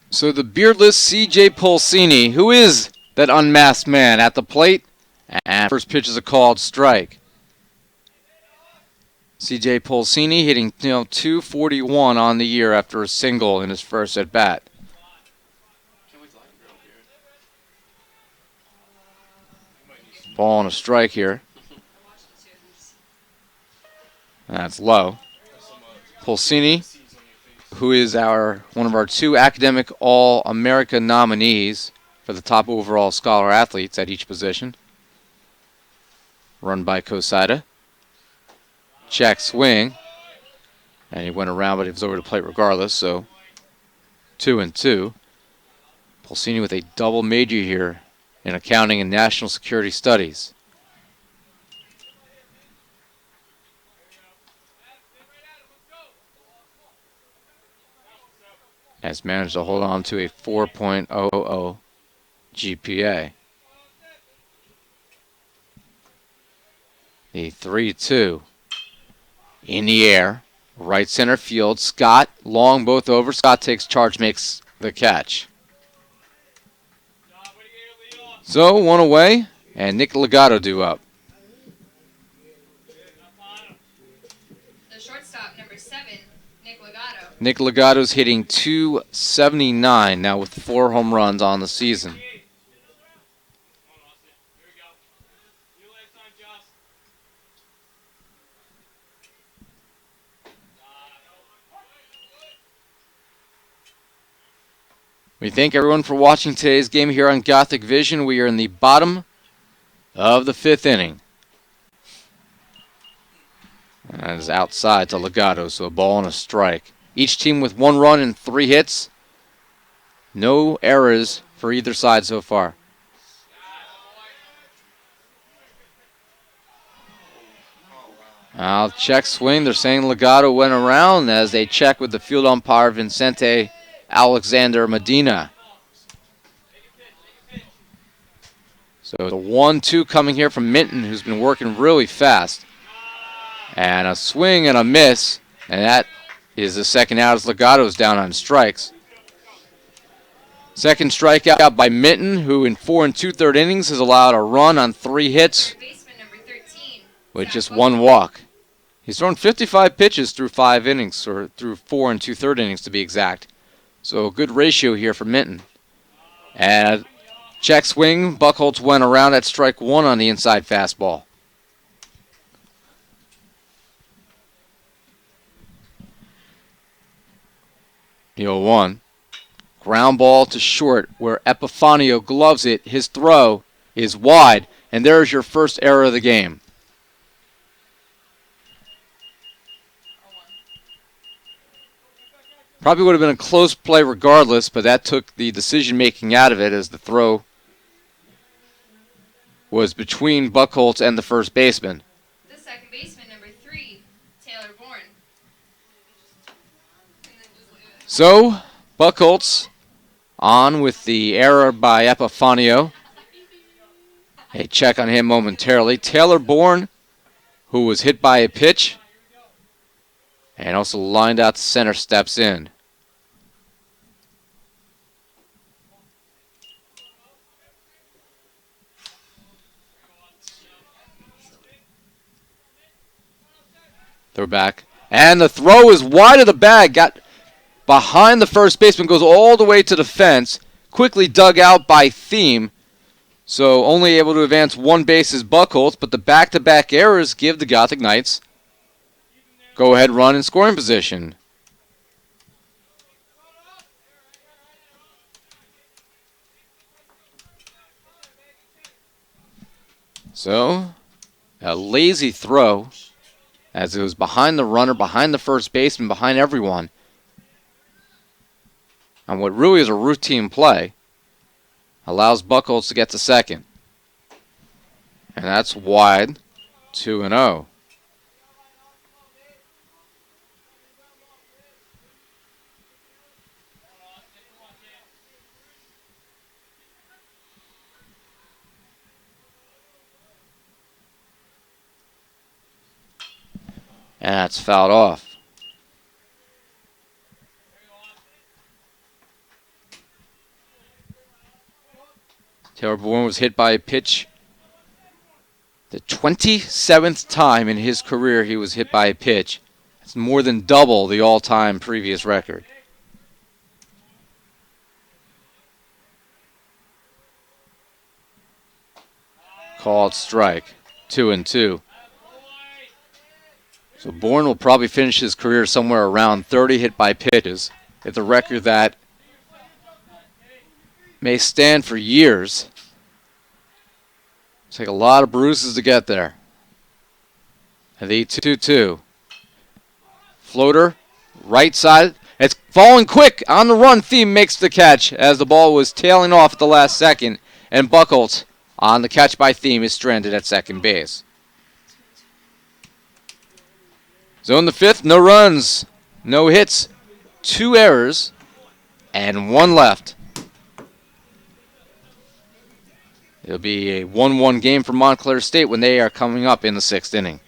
So the beardless C.J. Polsini, who is that unmasked man at the plate, and first pitch is a called strike. C.J. Polsini hitting 241 on the year after a single in his first at bat. Ball on a strike here. That's low. Polsini, who is one of our 2 academic All-America nominees for the top overall scholar athletes at each position. Run by Kosida. Check swing. And he went around, but he was over the plate regardless, so 2-2. Polsini with a double major here in accounting and national security studies. Has managed to hold on to a 4.00 GPA. The 3-2 in the air, right center field. Scott, long both over. Scott takes charge, makes the catch. So 1 away, and Nick Legato due up. The shortstop, number 7, Nick Legato. Nick Legato's hitting 279 now with 4 home runs on the season. We thank everyone for watching today's game here on Gothic Vision. We are in the bottom of the 5th inning. That is outside to Legato, so a ball and a strike. Each team with 1 run and 3 hits. No errors for either side so far. Now check swing. They're saying Legato went around as they check with the field umpire Vincente Alexander Medina. So the 1-2 coming here from Minton, who's been working really fast. And a swing and a miss, and that is the second out as Legato's down on strikes. Second strikeout by Minton, who in 4 2/3 innings has allowed a run on 3 hits with just 1 walk. He's thrown 55 pitches through 5 innings, or through 4 2/3 innings to be exact. So a good ratio here for Minton. And Check swing. Buckholz went around at strike one on the inside fastball. The 0-1. Ground ball to short where Epifanio gloves it. His throw is wide, and there's your first error of the game. Probably would have been a close play regardless, but that took the decision-making out of it as the throw was between Buckholz and the first baseman. The second baseman, number 3, Taylor Bourne. So, Buckholz on with the error by Epifanio. A check on him momentarily. Taylor Bourne, who was hit by a pitch and also lined out to center, steps in. Throw back. And the throw is wide of the bag. Got behind the first baseman, goes all the way to the fence. Quickly dug out by Thiem. So only able to advance one base is Buckholz, but the back-to-back errors give the Gothic Knights go-ahead run in scoring position. So, a lazy throw as it was behind the runner, behind the first baseman, behind everyone. On what really is a routine play, allows Buckholz to get to second. And that's wide, 2-0. And that's fouled off. Taylor Bourne was hit by a pitch. The 27th time in his career he was hit by a pitch. That's more than double the all-time previous record. Called strike. 2-2. So Bourne will probably finish his career somewhere around 30 hit by pitches. It's a record that may stand for years. Take a lot of bruises to get there. And the 2-2. Floater, right side. It's falling quick on the run. Thiem makes the catch as the ball was tailing off at the last second. And Buckholz on the catch by Thiem is stranded at second base. So in the fifth, no runs, no hits, 2 errors, and 1 left. It'll be a 1-1 game for Montclair State when they are coming up in the 6th inning.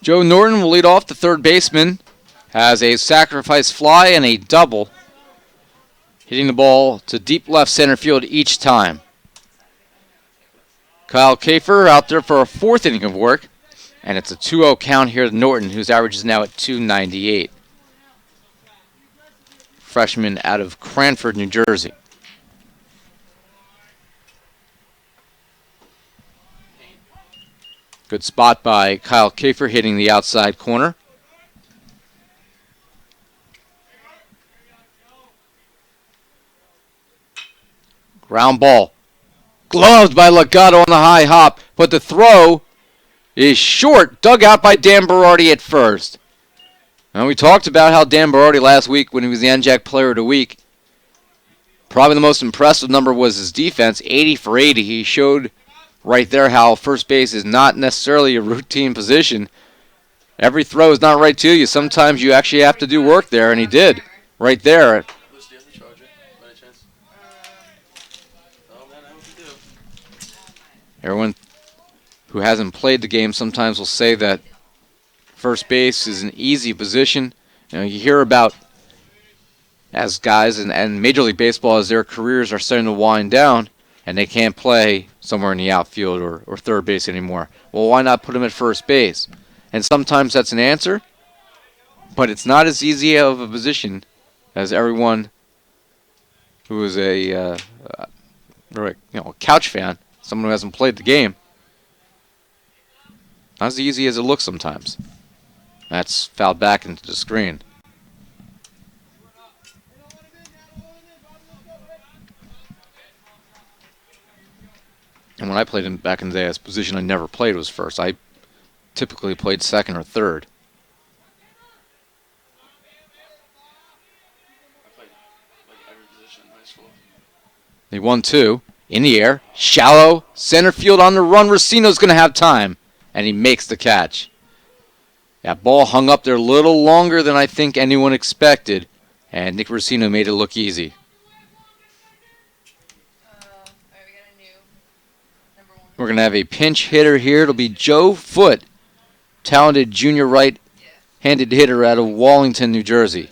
Joe Norton will lead off. The third baseman has a sacrifice fly and a double, hitting the ball to deep left center field each time. Kyle Kafer out there for a fourth inning of work. And it's a 2-0 count here to Norton, whose average is now at 298. Freshman out of Cranford, New Jersey. Good spot by Kyle Kafer hitting the outside corner. Ground ball. Gloved by Legato on the high hop, but the throw is short, dug out by Dan Berardi at first. And we talked about how Dan Berardi last week when he was the NJAC Player of the Week, probably the most impressive number was his defense, 80 for 80. He showed right there how first base is not necessarily a routine position. Every throw is not right to you. Sometimes you actually have to do work there, and he did right there. Who's the other Charger, by any chance? Oh, man, I hope you do. Everyone who hasn't played the game sometimes will say that first base is an easy position. You hear about as guys and Major League Baseball as their careers are starting to wind down and they can't play somewhere in the outfield or third base anymore. Well, why not put them at first base? And sometimes that's an answer, but it's not as easy of a position as everyone who is a couch fan, someone who hasn't played the game. Not as easy as it looks sometimes. That's fouled back into the screen. And when I played him back in the day, his position I never played was first. I typically played second or third. I played like every position in high school. They won 2. In the air. Shallow. Center field on the run. Racino's going to have time. And he makes the catch. That ball hung up there a little longer than I think anyone expected. And Nick Racino made it look easy. We're going to have a pinch hitter here. It'll be Joe Foote, talented junior right-handed hitter out of Wallington, New Jersey.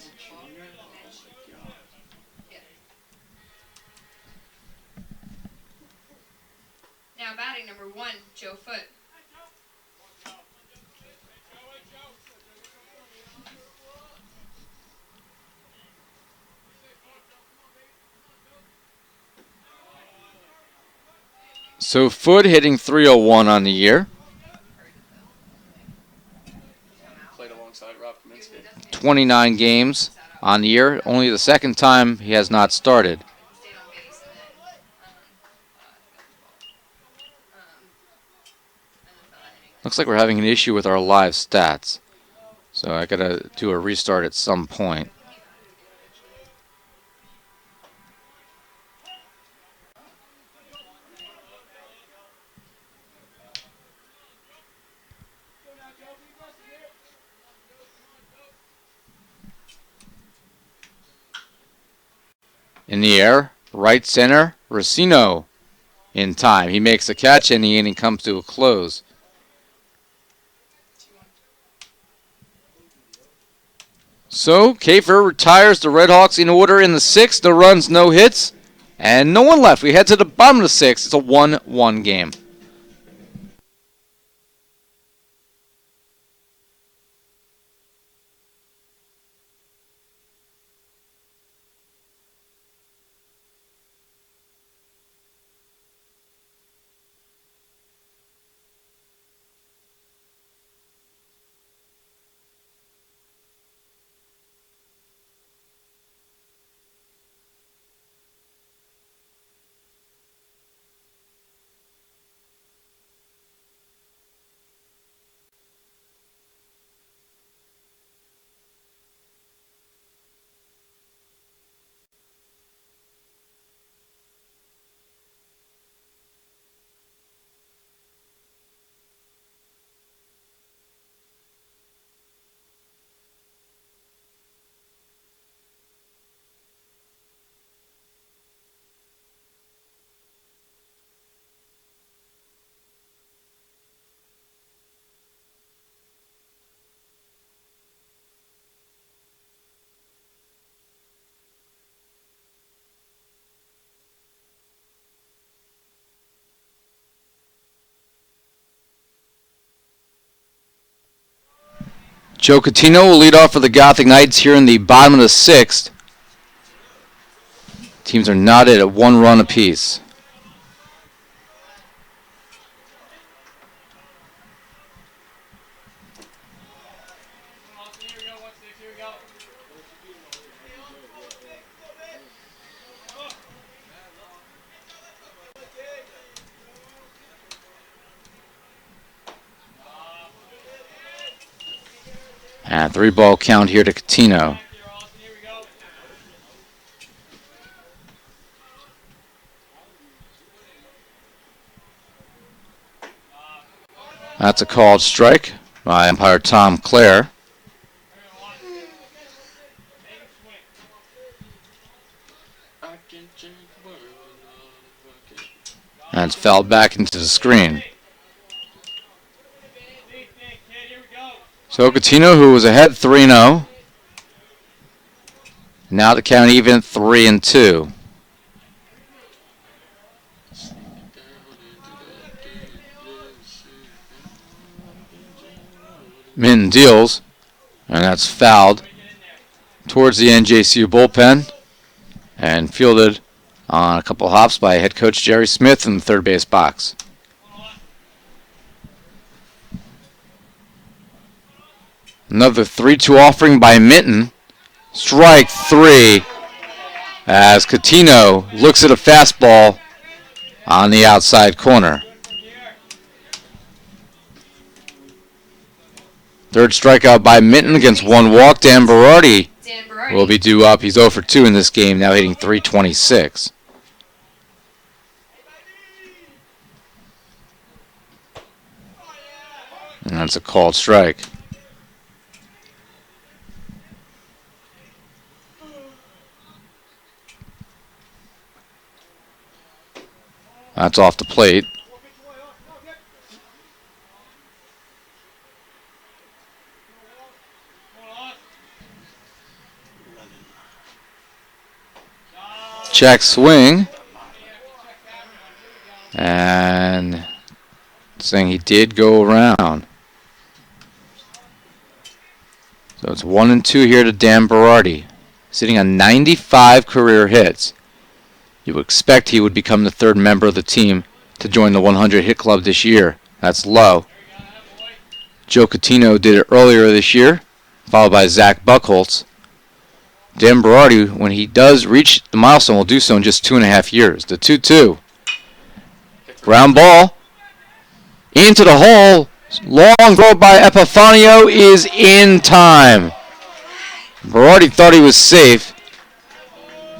Now batting number 1, Joe Foote. So Foote hitting .301 on the year. Played alongside Rob Kaminsky. 29 games on the year. Only the second time he has not started. Looks like we're having an issue with our live stats. So I gotta do a restart at some point. In the air, right center, Racino in time. He makes a catch and the inning comes to a close. So, Kafer retires the Red Hawks in order in the 6th. No runs, no hits, and no one left. We head to the bottom of the 6th. It's a 1-1 game. Joe Catino will lead off for the Gothic Knights here in the bottom of the 6th. Teams are knotted at 1 run apiece. And 3-ball count here to Catino. That's a called strike by umpire Tom Clare. And it's fouled back into the screen. So Catino, who was ahead 3-0, now the count even at 3-2. Minton deals, and that's fouled towards the NJCU bullpen and fielded on a couple hops by head coach Jerry Smith in the third base box. Another 3-2 offering by Minton. Strike 3 as Catino looks at a fastball on the outside corner. Third strikeout by Minton against 1 walk. Dan Berardi will be due up. He's 0 for 2 in this game, now hitting .326. And that's a called strike. That's off the plate. Check swing. And saying he did go around. So it's 1-2 here to Dan Berardi, sitting on 95 career hits. You would expect he would become the 3rd member of the team to join the 100 hit club this year. That's low. Joe Catino did it earlier this year, followed by Zach Buchholz. Dan Berardi, when he does reach the milestone, will do so in just 2.5 years. The 2-2. Ground ball into the hole. Long throw by Epifanio is in time. Berardi thought he was safe,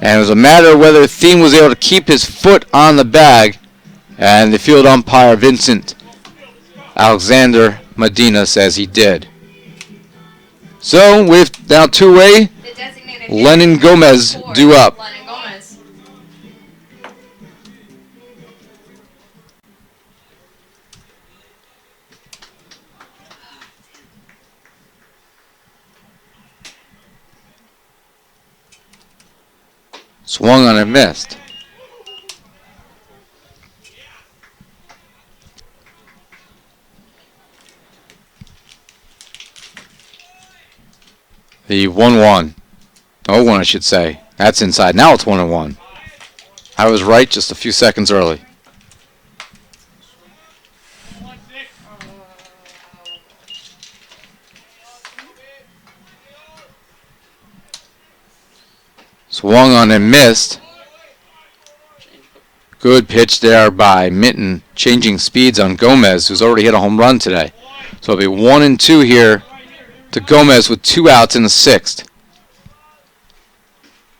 and it was a matter of whether Thiem was able to keep his foot on the bag, and the field umpire Vincent Alexander Medina says he did. So with now 2-way, Lennon Gomez due up. Swung on and missed. The 1-1. 0-1, I should say. That's inside. Now it's 1-1. I was right just a few seconds early. Swung on and missed. Good pitch there by Minton, changing speeds on Gomez, who's already hit a home run today. So it'll be 1-2 here to Gomez with 2 outs in the 6th.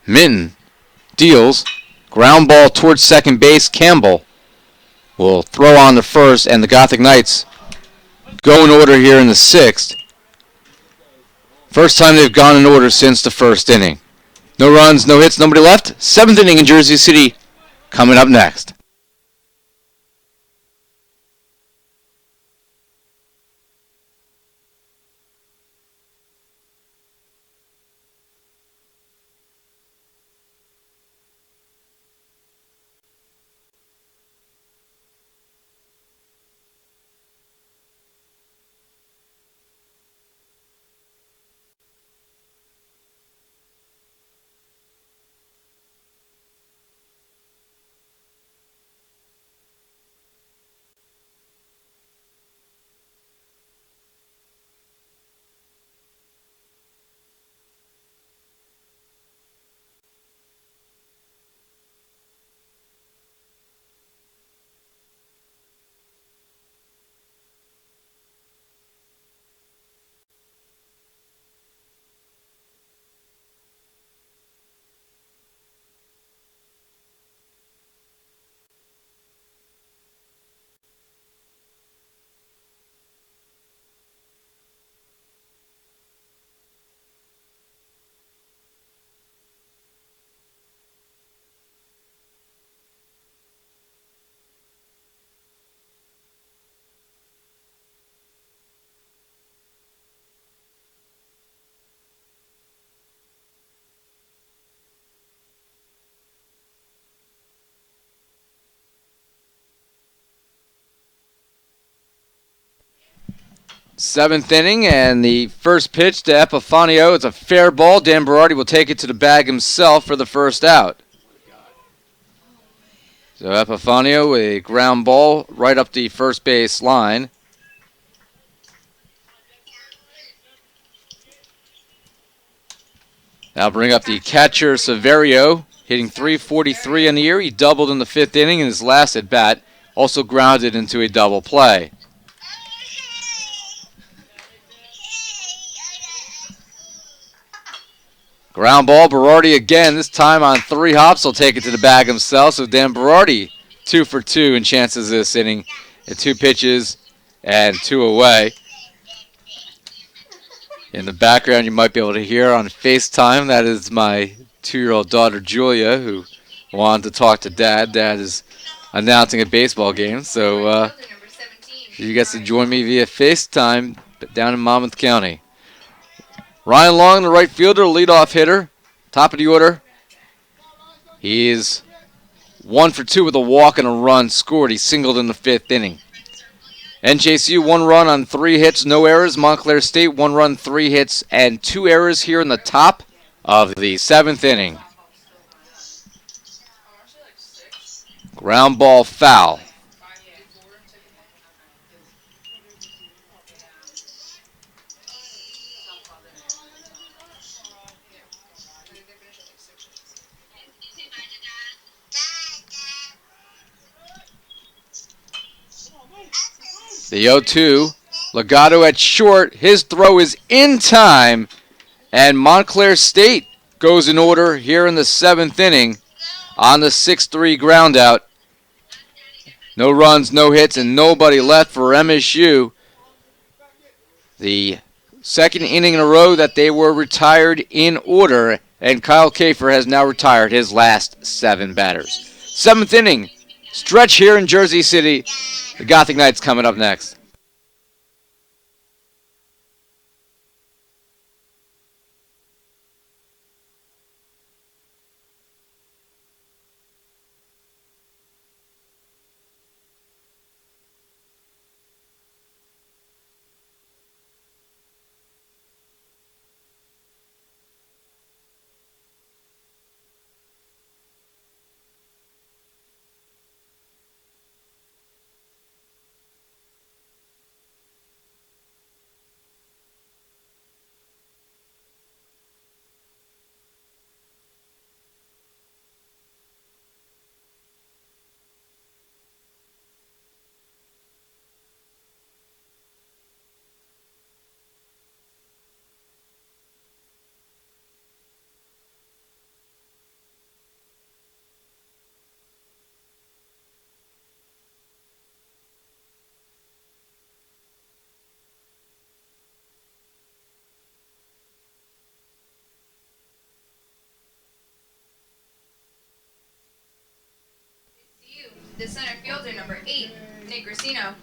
Minton deals. Ground ball towards second base. Campbell will throw on to first, and the Gothic Knights go in order here in the 6th. First time they've gone in order since the 1st inning. No runs, no hits, nobody left. 7th inning in Jersey City coming up next. Seventh inning, and the first pitch to Epifanio. It's a fair ball. Dan Berardi will take it to the bag himself for the first out. So Epifanio with a ground ball right up the first base line. Now bring up the catcher, Severio, hitting .343 on the year. He doubled in the fifth inning in his last at bat. Also grounded into a double play. Ground ball, Berardi again, this time on 3 hops. He'll take it to the bag himself. So Dan Berardi, 2 for 2 in chances this inning at 2 pitches and 2 away. In the background, you might be able to hear on FaceTime, that is my 2-year-old daughter, Julia, who wanted to talk to Dad. Dad is announcing a baseball game, so you guys to join me via FaceTime down in Monmouth County. Ryan Long, the right fielder, leadoff hitter, top of the order. He is 1 for 2 with a walk and a run scored. He singled in the 5th inning. NJCU 1 run on 3 hits, no errors. Montclair State 1 run, 3 hits, and 2 errors here in the top of the 7th inning. Ground ball foul. The 0-2, Legato at short. His throw is in time, and Montclair State goes in order here in the 7th inning on the 6-3 ground out. No runs, no hits, and nobody left for MSU. The second inning in a row that they were retired in order, and Kyle Kafer has now retired his last 7 batters. 7th inning, stretch here in Jersey City. The Gothic Knights coming up next. The center fielder, number 8, Nick Racino.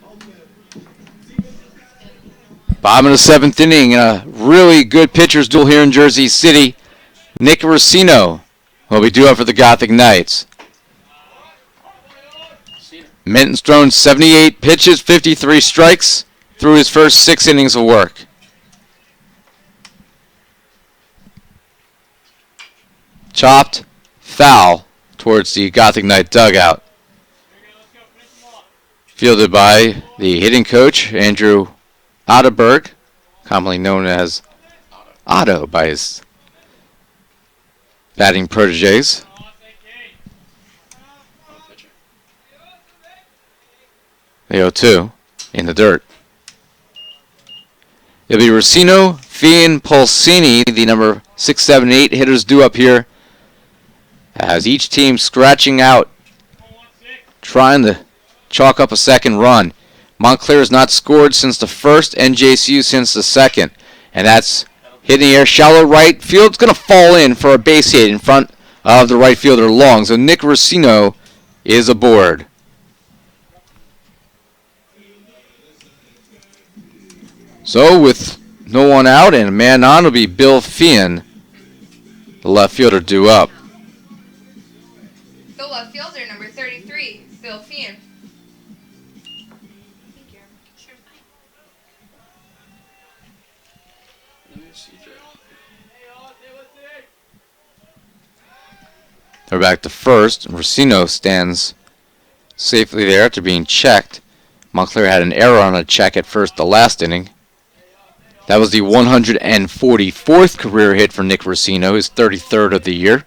Bottom of the 7th inning, a really good pitcher's duel here in Jersey City. Nick Racino will be due up for the Gothic Knights. Minton's thrown 78 pitches, 53 strikes through his first 6 innings of work. Chopped, foul towards the Gothic Knight dugout. Fielded by the hitting coach, Andrew Otterberg, commonly known as Otto by his batting proteges. The 0-2 in the dirt. It'll be Racino, Fian, Pulsini, the number 6, 7, 8 hitters due up here, as each team scratching out, trying to chalk up a second run. Montclair has not scored since the first, NJCU since the second. And that's hit in the air, shallow right. Field's going to fall in for a base hit in front of the right fielder Long. So Nick Racino is aboard. So with no one out and a man on will be Bill Fian, the left fielder due up. The left fielder, number 33, Bill Fian. CJ. They're back to first. Racino stands safely there after being checked. Montclair had an error on a check at first the last inning. That was the 144th career hit for Nick Racino, his 33rd of the year.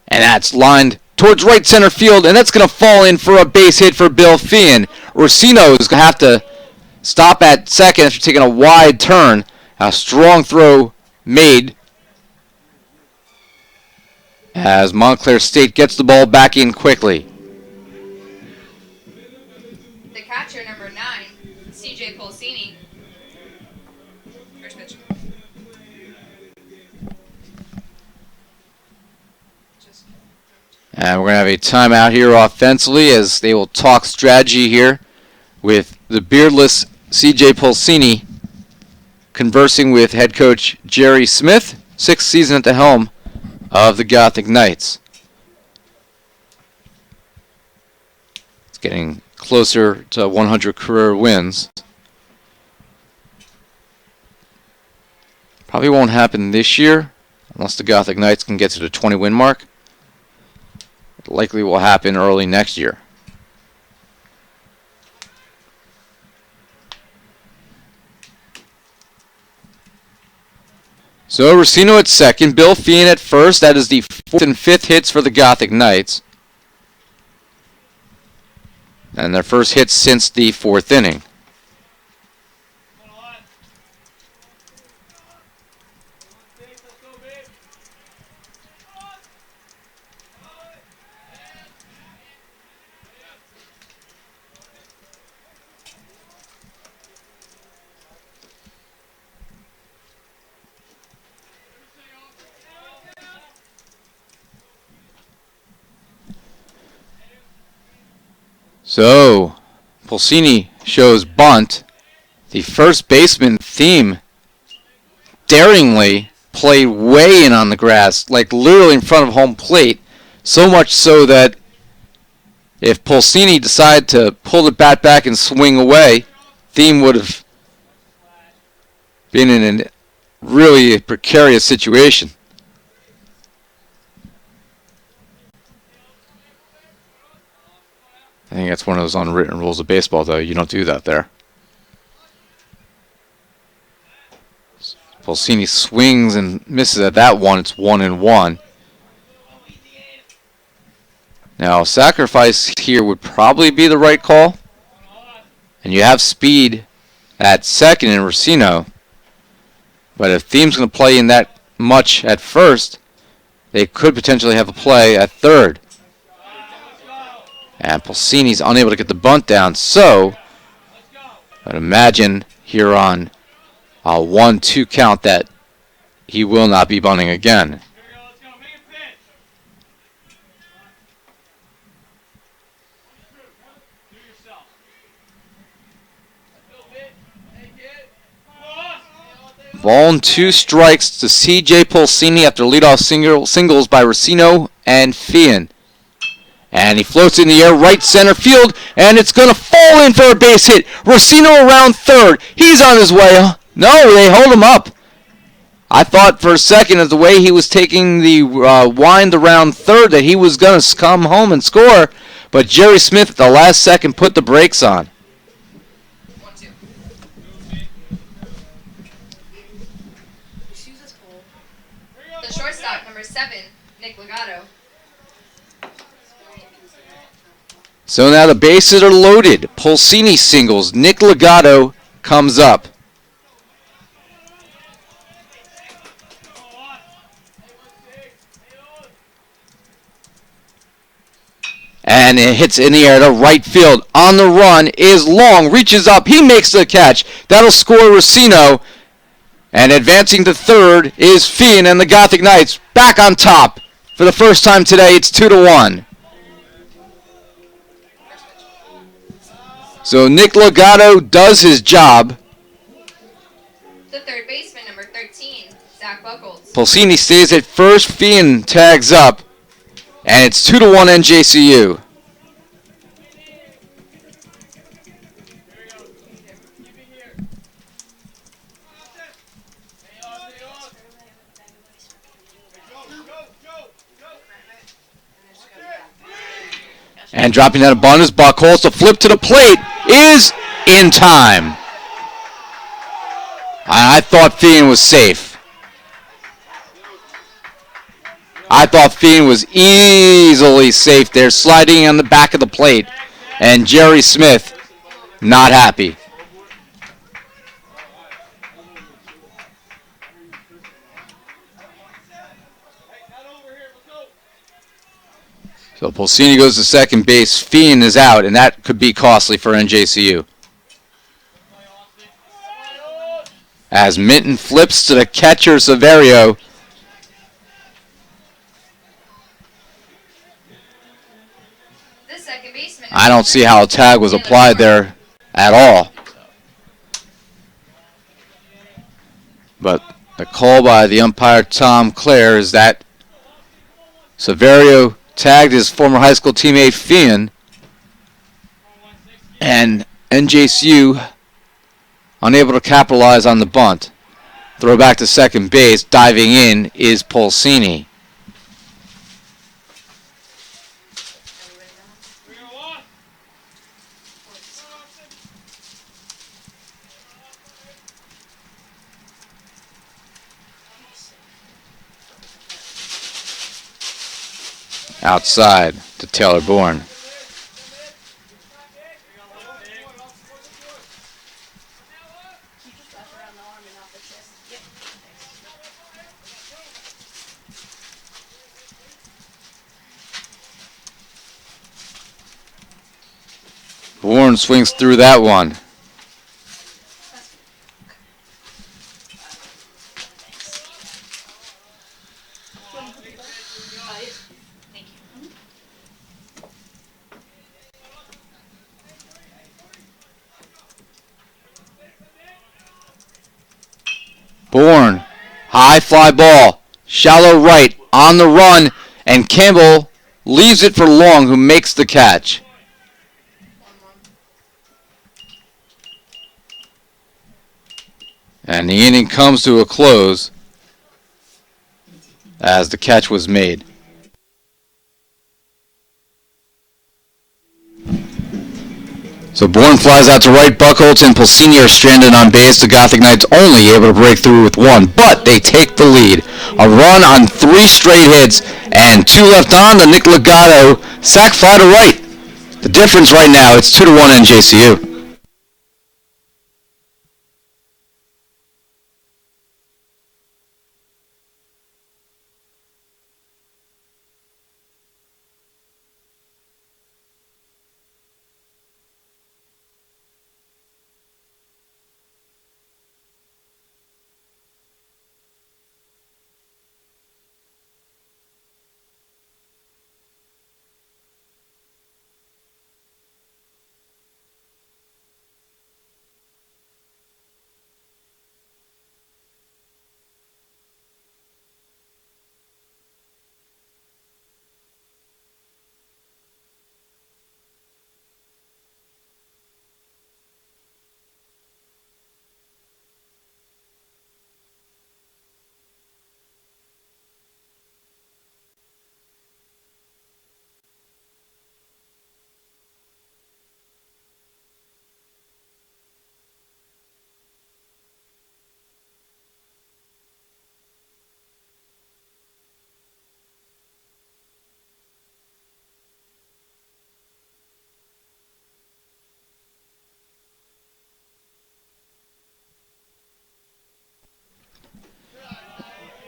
And that's lined towards right center field, and that's going to fall in for a base hit for Bill Feehan. Racino is going to have to stop at second after taking a wide turn. A strong throw made as Montclair State gets the ball back in quickly. The catcher, number 9, CJ Polsini. First pitch. And we're going to have a timeout here offensively as they will talk strategy here with the beardless CJ Polsini conversing with head coach Jerry Smith, 6th season at the helm of the Gothic Knights. It's getting closer to 100 career wins. Probably won't happen this year unless the Gothic Knights can get to the 20 win mark. It likely will happen early next year. So Racino at second, Bill Feehan at first. That is the 4th and 5th hits for the Gothic Knights. And their first hits since the 4th inning. So, Polsini shows bunt. The first baseman theme daringly played way in on the grass, like literally in front of home plate. So much so that if Polsini decided to pull the bat back and swing away, theme would have been in a really precarious situation. I think that's one of those unwritten rules of baseball, though. You don't do that there. Polsini swings and misses at that one. It's 1-1. Now, sacrifice here would probably be the right call. And you have speed at second in Racino. But if Theme's going to play in that much at first, they could potentially have a play at third. And Polsini's unable to get the bunt down, so I'd imagine here on a 1-2 count that he will not be bunting again. Ball and 2 strikes to CJ Polsini after leadoff singles by Racino and Feehan. And he floats in the air, right center field, and it's going to fall in for a base hit. Racino around third. He's on his way. No, they hold him up. I thought for a second of the way he was taking the wind around third that he was going to come home and score, but Jerry Smith at the last second put the brakes on. 1-2. The shortstop, number 7, Nick Legato. So now the bases are loaded. Polsini singles. Nick Legato comes up. And it hits in the air to right field. On the run is Long. Reaches up. He makes the catch. That'll score Racino. And advancing to third is Feehan and the Gothic Knights back on top. For the first time today, it's 2-1. So Nick Legato does his job. The third baseman, number 13, Zach Buckles. Polsini stays at first. Feehan tags up. And it's 2-1 NJCU. And dropping that abundance, Buckholz, the flip to the plate is in time. I thought Fian was safe. I thought Fian was easily safe there, sliding on the back of the plate. And Jerry Smith, not happy. So Pulsini goes to second base. Fian is out, and that could be costly for NJCU. As Minton flips to the catcher, Severio. The second baseman. I don't see how a tag was applied there at all. But the call by the umpire, Tom Clare, is that Severio tagged his former high school teammate Fian, and NJCU unable to capitalize on the bunt. Throw back to second base, diving in is Pulsini. Outside to Taylor Bourne. Bourne swings through that one. Bourne, high fly ball, shallow right, on the run, and Campbell leaves it for Long, who makes the catch. And the inning comes to a close as the catch was made. So Bourne flies out to right. Buckholz and Pulsini are stranded on base. The Gothic Knights only able to break through with one, but they take the lead. A run on 3 straight hits and 2 left on. The Nick Legato sac fly to right. The difference right now, it's 2-1 NJCU.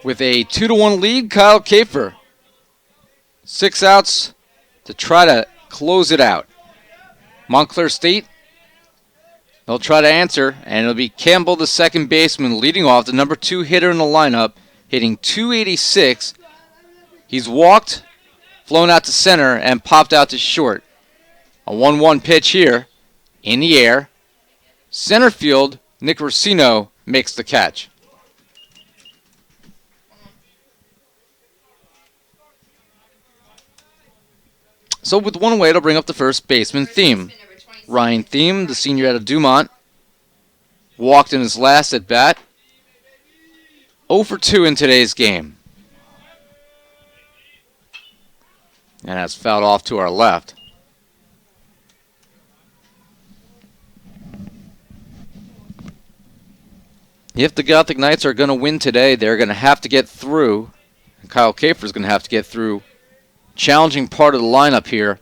With a 2-1 lead, Kyle Kafer. 6 outs to try to close it out. Montclair State, they'll try to answer, and it'll be Campbell, the second baseman, leading off, the number 2 hitter in the lineup, hitting .286. He's walked, flown out to center, and popped out to short. A 1-1 pitch here, in the air. Center field, Nick Racino makes the catch. So with one away, it'll bring up the first baseman theme. Ryan Thiem, the senior out of Dumont, walked in his last at bat. 0 for 2 in today's game. And that's fouled off to our left. If the Gothic Knights are going to win today, they're going to have to get through. And Kyle Kafer is going to have to get through. Challenging part of the lineup here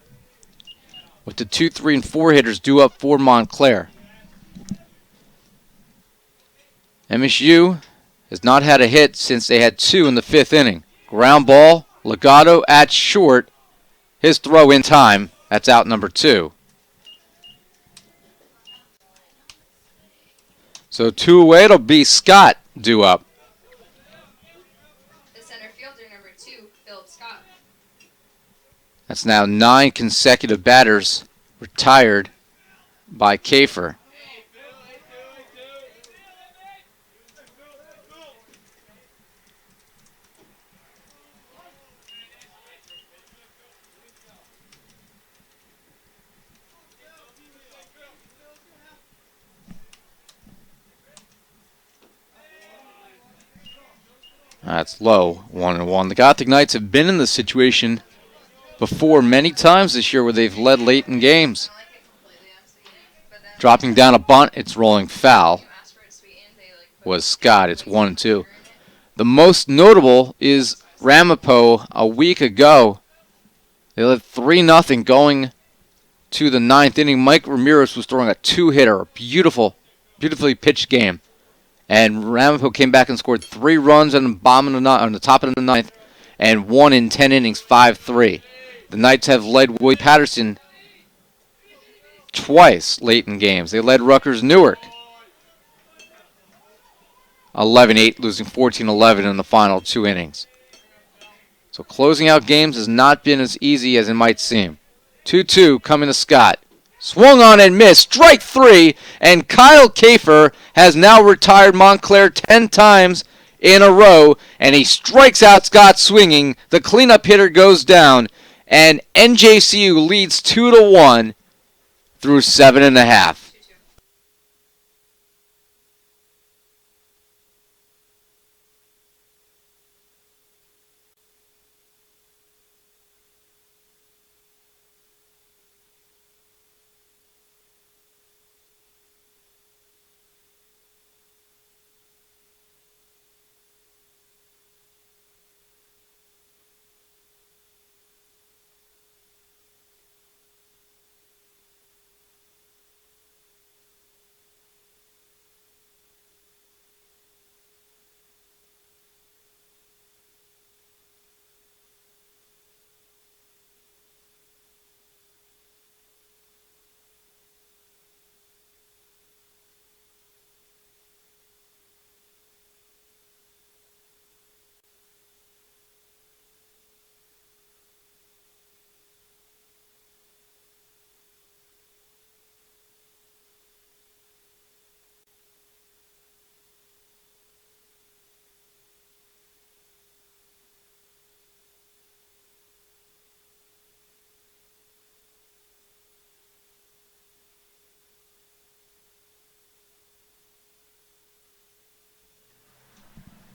with the 2, 3, and 4 hitters due up for Montclair. MSU has not had a hit since they had 2 in the 5th inning. Ground ball, Legato at short. His throw in time. That's out number 2. So 2 away, it'll be Scott due up. The center fielder, number 2, Philip Scott. That's now 9 consecutive batters retired by Kafer. That's low, 1-1. The Gothic Knights have been in this situation before many times this year where they've led late in games. Dropping down a bunt, it's rolling foul. Was Scott, it's 1-2. The most notable is Ramapo a week ago. They led 3-0 going to the 9th inning. Mike Ramirez was throwing a 2-hitter, a beautifully pitched game. And Ramapo came back and scored 3 runs on the top of the 9th and 1 in 10 innings, 5-3. The Knights have led Willie Patterson twice late in games. They led Rutgers Newark 11-8, losing 14-11 in the final 2 innings. So closing out games has not been as easy as it might seem. 2-2 coming to Scott. Swung on and missed. Strike 3. And Kyle Kafer has now retired Montclair 10 times in a row. And he strikes out Scott swinging. The cleanup hitter goes down. And NJCU leads 2-1 through 7.5.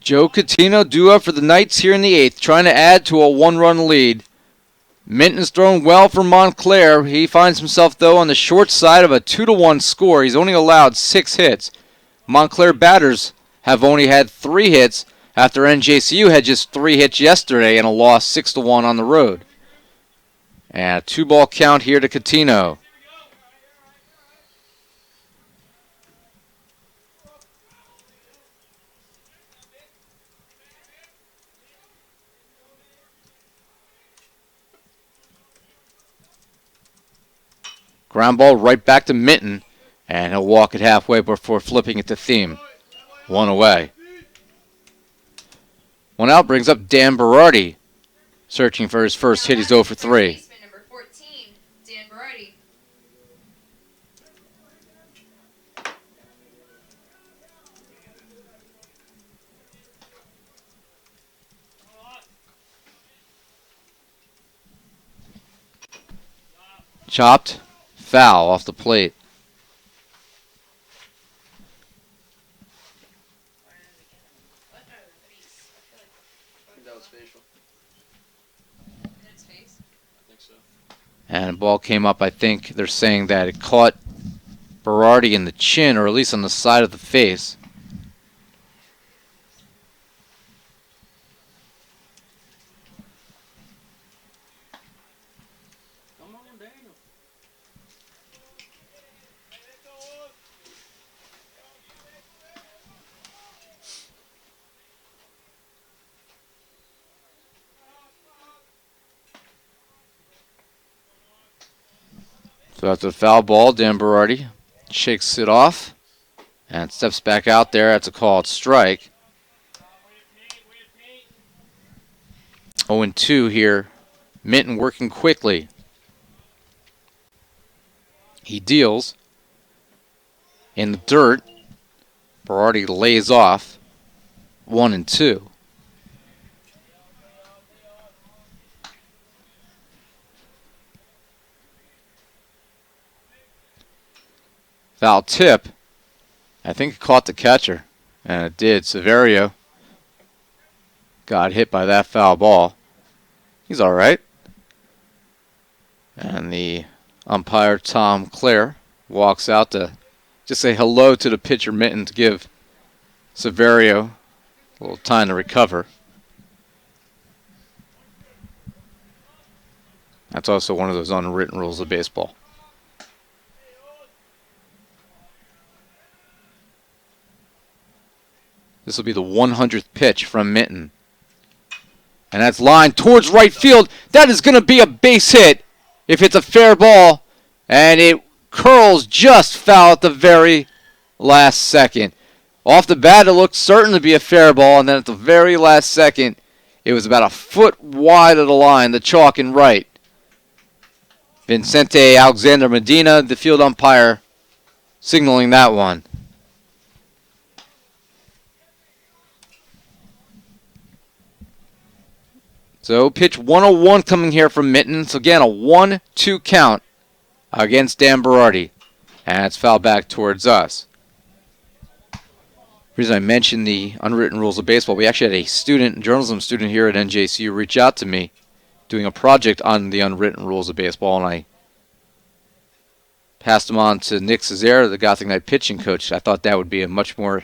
Joe Catino due up for the Knights here in the 8th, trying to add to a 1-run lead. Minton's thrown well for Montclair. He finds himself, though, on the short side of a 2-1 score. He's only allowed 6 hits. Montclair batters have only had 3 hits after NJCU had just 3 hits yesterday and a loss 6-1 on the road. And a 2-ball count here to Catino. Ground ball right back to Minton, and he'll walk it halfway before flipping it to Thiem. 1 away. 1 out brings up Dan Berardi, searching for his first hit. He's 0 for 3. Number 14, Dan Berardi. Chopped. Foul off the plate. That was facial. It's face. I think so. And the ball came up, I think they're saying that it caught Berardi in the chin, or at least on the side of the face. So after the foul ball, Dan Berardi shakes it off and steps back out there. That's a called strike. 0-2 here. Minton working quickly. He deals in the dirt. Berardi lays off. 1-2. Foul tip. I think it caught the catcher, and it did. Severio got hit by that foul ball. He's all right. And the umpire, Tom Clare, walks out to just say hello to the pitcher, Minton, to give Severio a little time to recover. That's also one of those unwritten rules of baseball. This will be the 100th pitch from Minton. And that's lined towards right field. That is going to be a base hit if it's a fair ball. And it curls just foul at the very last second. Off the bat, it looked certain to be a fair ball. And then at the very last second, it was about a foot wide of the line, the chalk and right. Vincente Alexander Medina, the field umpire, signaling that one. So pitch 101 coming here from Minton. So again, a 1-2 count against Dan Berardi. And it's fouled back towards us. The reason I mentioned the unwritten rules of baseball, we actually had a journalism student here at NJCU reach out to me doing a project on the unwritten rules of baseball, and I passed them on to Nick Cesare, the Gothic Knight pitching coach. I thought that would be a much more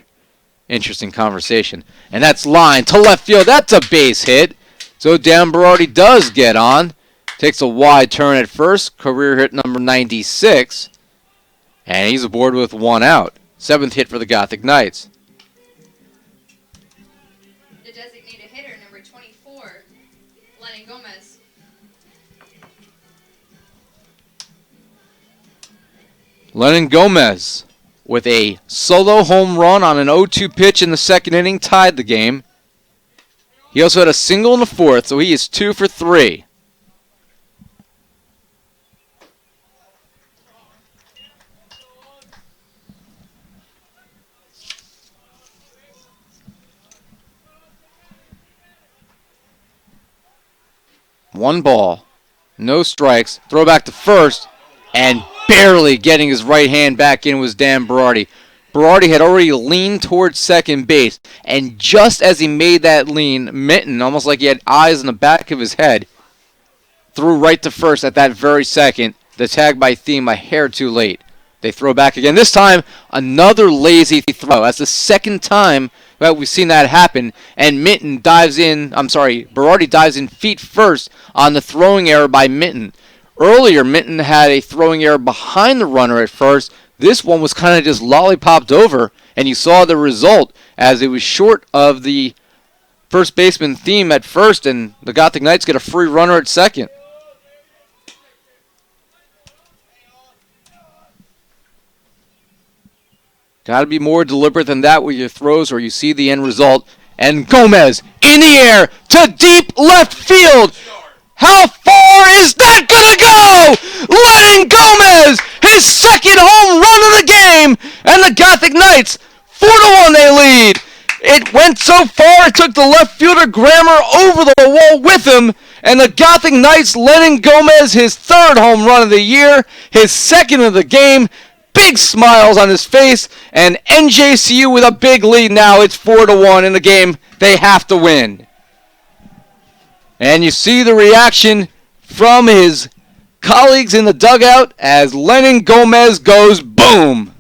interesting conversation. And that's lined to left field. That's a base hit. So Dan Berardi does get on. Takes a wide turn at first. Career hit number 96. And he's aboard with one out. 7th hit for the Gothic Knights. The designated hitter, number 24, Lennon Gomez. Lennon Gomez with a solo home run on an 0-2 pitch in the second inning tied the game. He also had a single in the fourth, so he is 2 for 3. One ball, no strikes, throw back to first, and barely getting his right hand back in was Dan Berardi. Berardi had already leaned towards second base, and just as he made that lean, Minton, almost like he had eyes in the back of his head, threw right to first at that very second. The tag by Thiem a hair too late. They throw back again. This time, another lazy throw. That's the second time that we've seen that happen, and Berardi dives in feet first on the throwing error by Minton. Earlier, Minton had a throwing error behind the runner at first. This one was kind of just lollipopped over, and you saw the result as it was short of the first baseman Thiem at first, and the Gothic Knights get a free runner at second. Got to be more deliberate than that with your throws, or you see the end result. And Gomez in the air to deep left field. How far is that going to go? Lennon Gomez, his second home run of the game, and the Gothic Knights, 4-1 they lead. It went so far it took the left fielder Grammer over the wall with him, and the Gothic Knights, Lennon Gomez, his 3rd home run of the year, his 2nd of the game, big smiles on his face, and NJCU with a big lead now. It's 4-1 in the game they have to win. And you see the reaction from his colleagues in the dugout as Lennon Gomez goes boom.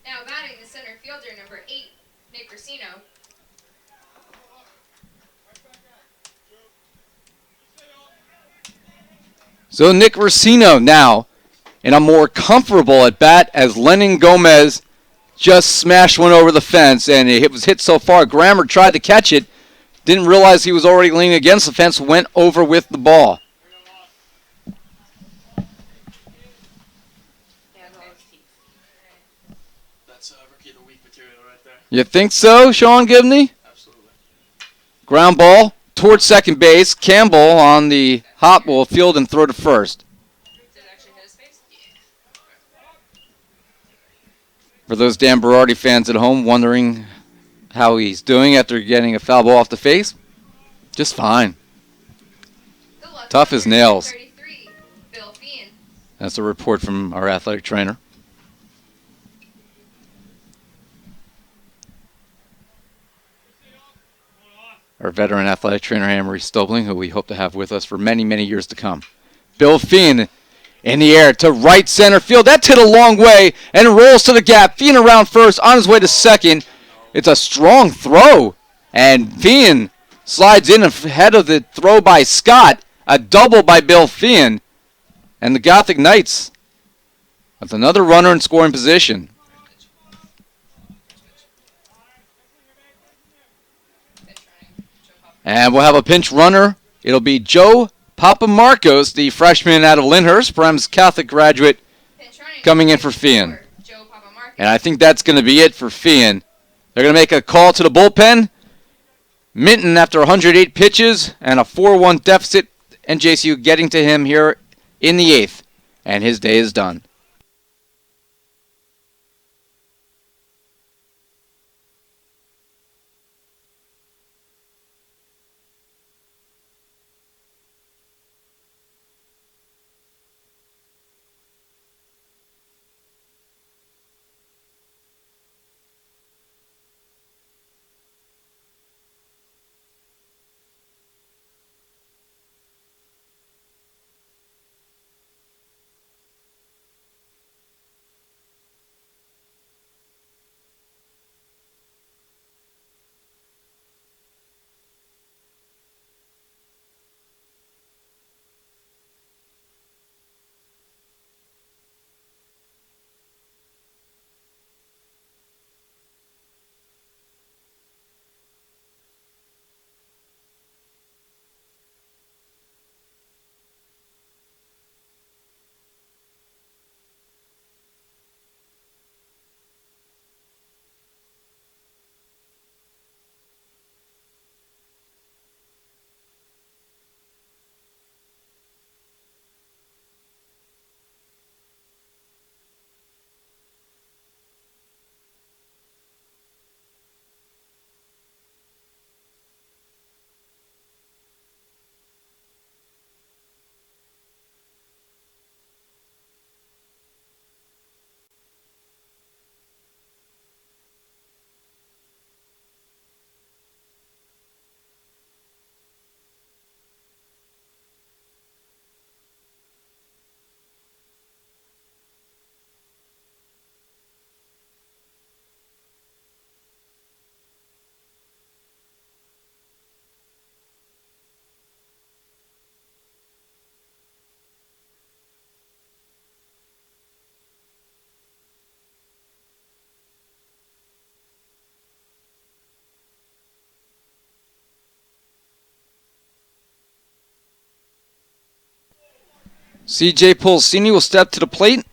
Now batting the center fielder, number 8, Nick Racino. So Nick Racino now in a more comfortable at bat as Lennon Gomez just smashed one over the fence, and it was hit so far. Grammer tried to catch it, didn't realize he was already leaning against the fence, went over with the ball. You think so, Sean Gibney? Absolutely. Ground ball towards second base. Campbell on the hop will field and throw to first. Did it actually hit his face? Yeah. For those Dan Berardi fans at home wondering how he's doing after getting a foul ball off the face, just fine. The left Tough as fielder, nails. 33, Bill Fian. That's a report from our athletic trainer. Our veteran athletic trainer, Anne-Marie Stobling, who we hope to have with us for many, many years to come. Bill Fian in the air to right center field. That's hit a long way and rolls to the gap. Fian around first, on his way to second. It's a strong throw. And Fian slides in ahead of the throw by Scott. A double by Bill Fian. And the Gothic Knights with another runner in scoring position. And we'll have a pinch runner. It'll be Joe Papamarcos, the freshman out of Lyndhurst, Brems Catholic graduate, coming in for Fian. And I think that's going to be it for Fian. They're going to make a call to the bullpen. Minton, after 108 pitches and a 4-1 deficit, NJCU getting to him here in the 8th. And his day is done. CJ Pulsini will step to the plate.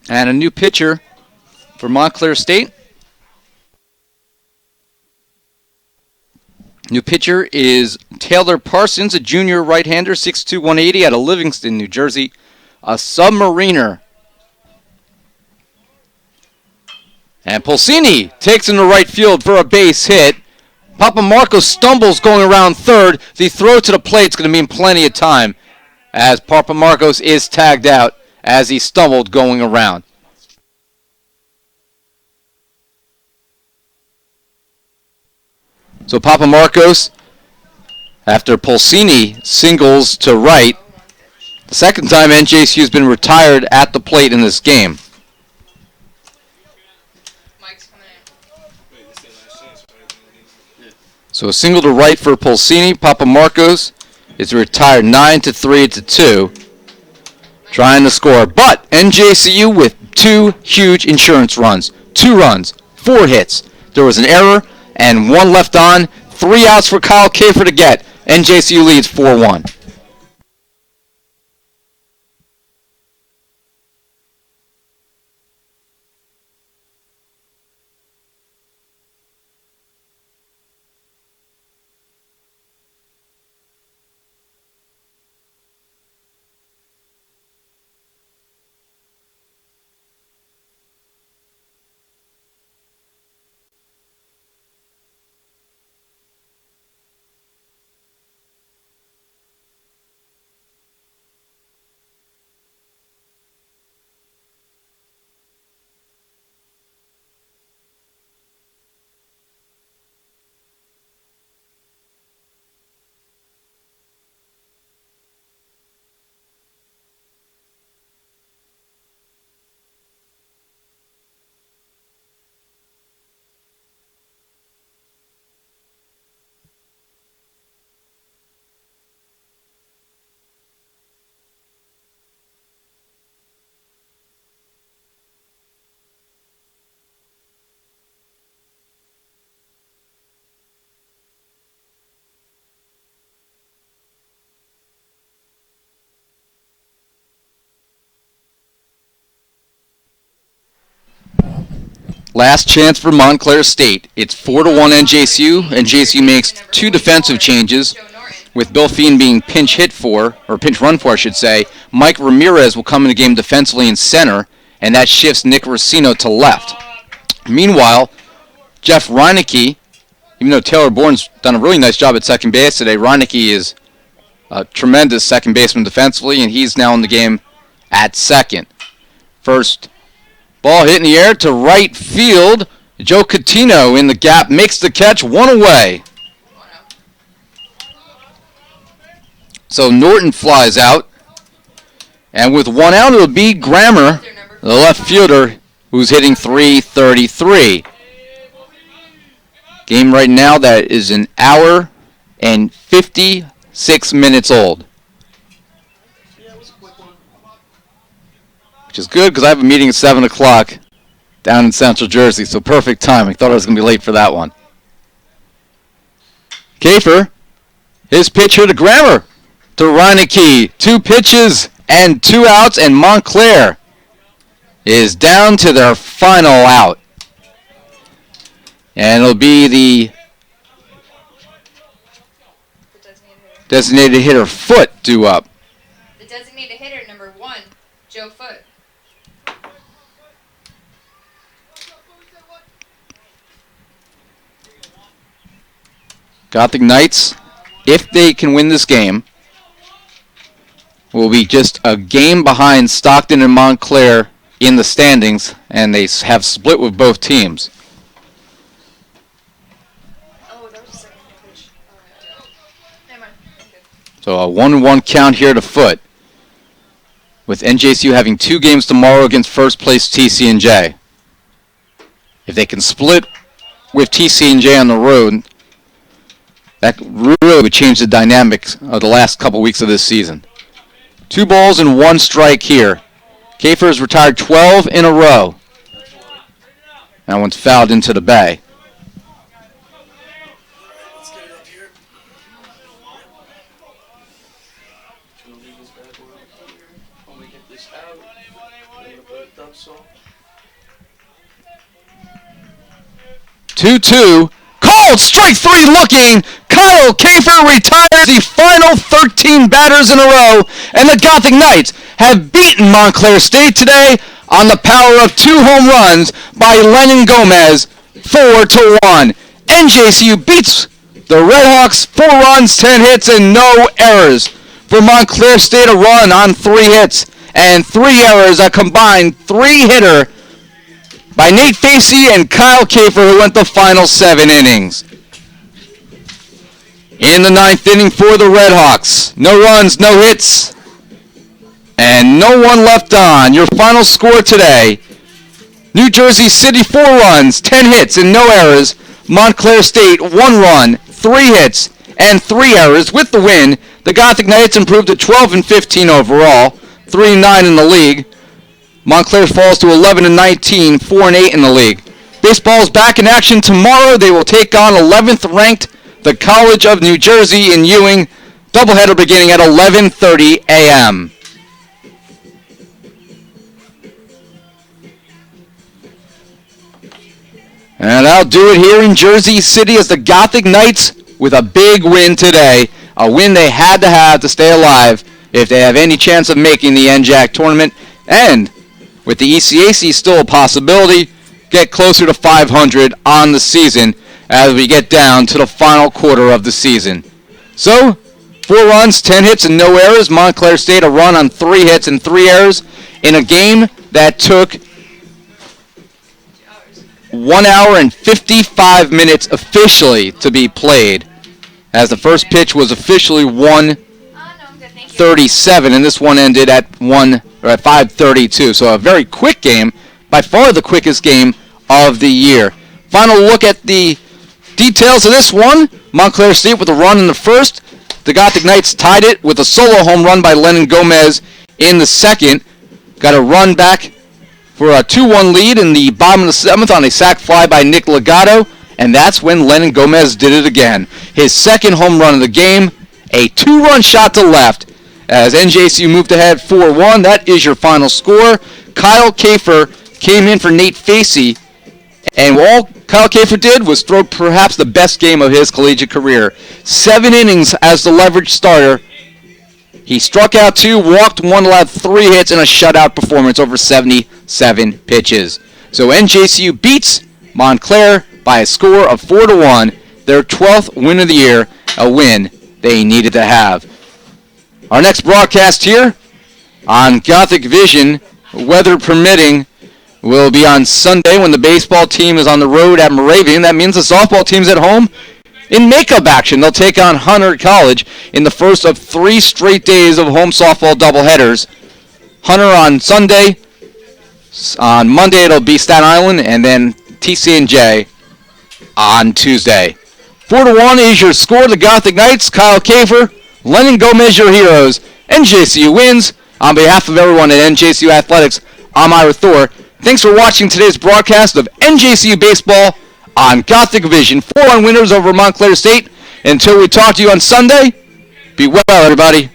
And a new pitcher for Montclair State. New pitcher is Taylor Parsons, a junior right-hander, 6'2", 180 out of Livingston, New Jersey. A submariner. And Pulsini takes him to right field for a base hit. Papamarcos stumbles going around third. The throw to the plate is going to mean plenty of time as Papamarcos is tagged out as he stumbled going around. So Papamarcos, after Pulsini singles to right, the second time NJCU has been retired at the plate in this game. Mike's coming in. So a single to right for Pulsini. Papamarcos is retired 9-3-2, trying to score. But NJCU with two huge insurance runs. 2 runs, 4 hits. There was an error and 1 left on. 3 outs for Kyle Kafer to get. NJCU leads 4-1. last chance for Montclair State. It's 4-1 NJCU. NJCU makes two defensive changes, with Bill Fiend being pinch run for, I should say. Mike Ramirez will come in the game defensively in center, and that shifts Nick Racino to left. Meanwhile, Jeff Reineke, even though Taylor Bourne's done a really nice job at second base today, Reineke is a tremendous second baseman defensively, and he's now in the game at second. First ball hit in the air to right field. Joe Catino in the gap makes the catch, one away. So Norton flies out. And with one out, it'll be Grammer, the left fielder, who's hitting .333. Game right now that is an hour and 56 minutes old. Which is good because I have a meeting at 7 o'clock down in Central Jersey, so perfect timing. Thought I was going to be late for that one. Kafer, his pitch here to Grammer, to Reineke. 2 pitches and 2 outs, and Montclair is down to their final out. And it'll be the designated hitter Foot due up. The designated hitter, number 1, Joe Foot. Gothic Knights, if they can win this game, will be just a game behind Stockton and Montclair in the standings, and they have split with both teams. Oh, that was a second pitch. Never mind. I'm good. So a 1-1 count here to Foot, with NJCU having 2 games tomorrow against first place TC&J. If they can split with TC&J on the road, that really would change the dynamics of the last couple weeks of this season. 2 balls and 1 strike here. Kafer has retired 12 in a row. That one's fouled into the bay. Let's get it up here. Trying to leave this bad boy up here. When we get this out, we're going to put it up so. 2-2. Called! Strike 3 looking! Kyle Kafer retires the final 13 batters in a row, and the Gothic Knights have beaten Montclair State today on the power of 2 home runs by Lennon Gomez, 4-1. NJCU beats the Redhawks 4 runs, 10 hits, and no errors. For Montclair State, a run on 3 hits and 3 errors, a combined 3-hitter by Nate Facey and Kyle Kafer, who went the final 7 innings. In the 9th inning for the Redhawks, no runs, no hits, and no one left on. Your final score today, New Jersey City 4 runs, 10 hits, and no errors. Montclair State 1 run, 3 hits, and 3 errors. With the win, the Gothic Knights improved to 12-15 overall, 3-9 in the league. Montclair falls to 11-19, 4-8 in the league. Baseball is back in action tomorrow. They will take on 11th ranked, the College of New Jersey in Ewing. Doubleheader beginning at 11:30 a.m. And that'll do it here in Jersey City as the Gothic Knights with a big win today. A win they had to have to stay alive if they have any chance of making the NJAC tournament. And with the ECAC still a possibility, get closer to 500 on the season as we get down to the final quarter of the season. So, 4 runs, 10 hits, and no errors. Montclair State a run on 3 hits and 3 errors in a game that took 1 hour and 55 minutes officially to be played, as the first pitch was officially 1:37, and this one ended at 5:32. So a very quick game, by far the quickest game of the year. Final look at the details of this one. Montclair State with a run in the first. The Gothic Knights tied it with a solo home run by Lennon Gomez in the second. Got a run back for a 2-1 lead in the bottom of the 7th on a sac fly by Nick Legato, and that's when Lennon Gomez did it again. His second home run of the game, a 2-run shot to left as NJCU moved ahead 4-1. That is your final score. Kyle Kafer came in for Nate Facey, And all Kyle Kafer did was throw perhaps the best game of his collegiate career. 7 innings as the leverage starter. He struck out 2, walked 1, allowed 3 hits, and a shutout performance over 77 pitches. So NJCU beats Montclair by a score of 4-1, their 12th win of the year, a win they needed to have. Our next broadcast here on Gothic Vision, weather permitting, will be on Sunday when the baseball team is on the road at Moravian. That means the softball team's at home in makeup action. They'll take on Hunter College in the first of 3 straight days of home softball doubleheaders. Hunter on Sunday. On Monday it'll be Staten Island, and then TC&J on Tuesday. 4-1 is your score. The Gothic Knights, Kyle Kafer, Lennon Gomez, your heroes. NJCU wins. On behalf of everyone at NJCU Athletics, I'm Ira Thor. Thanks for watching today's broadcast of NJCU Baseball on Gothic Vision. 4-1 winners over Montclair State. Until we talk to you on Sunday, be well, everybody.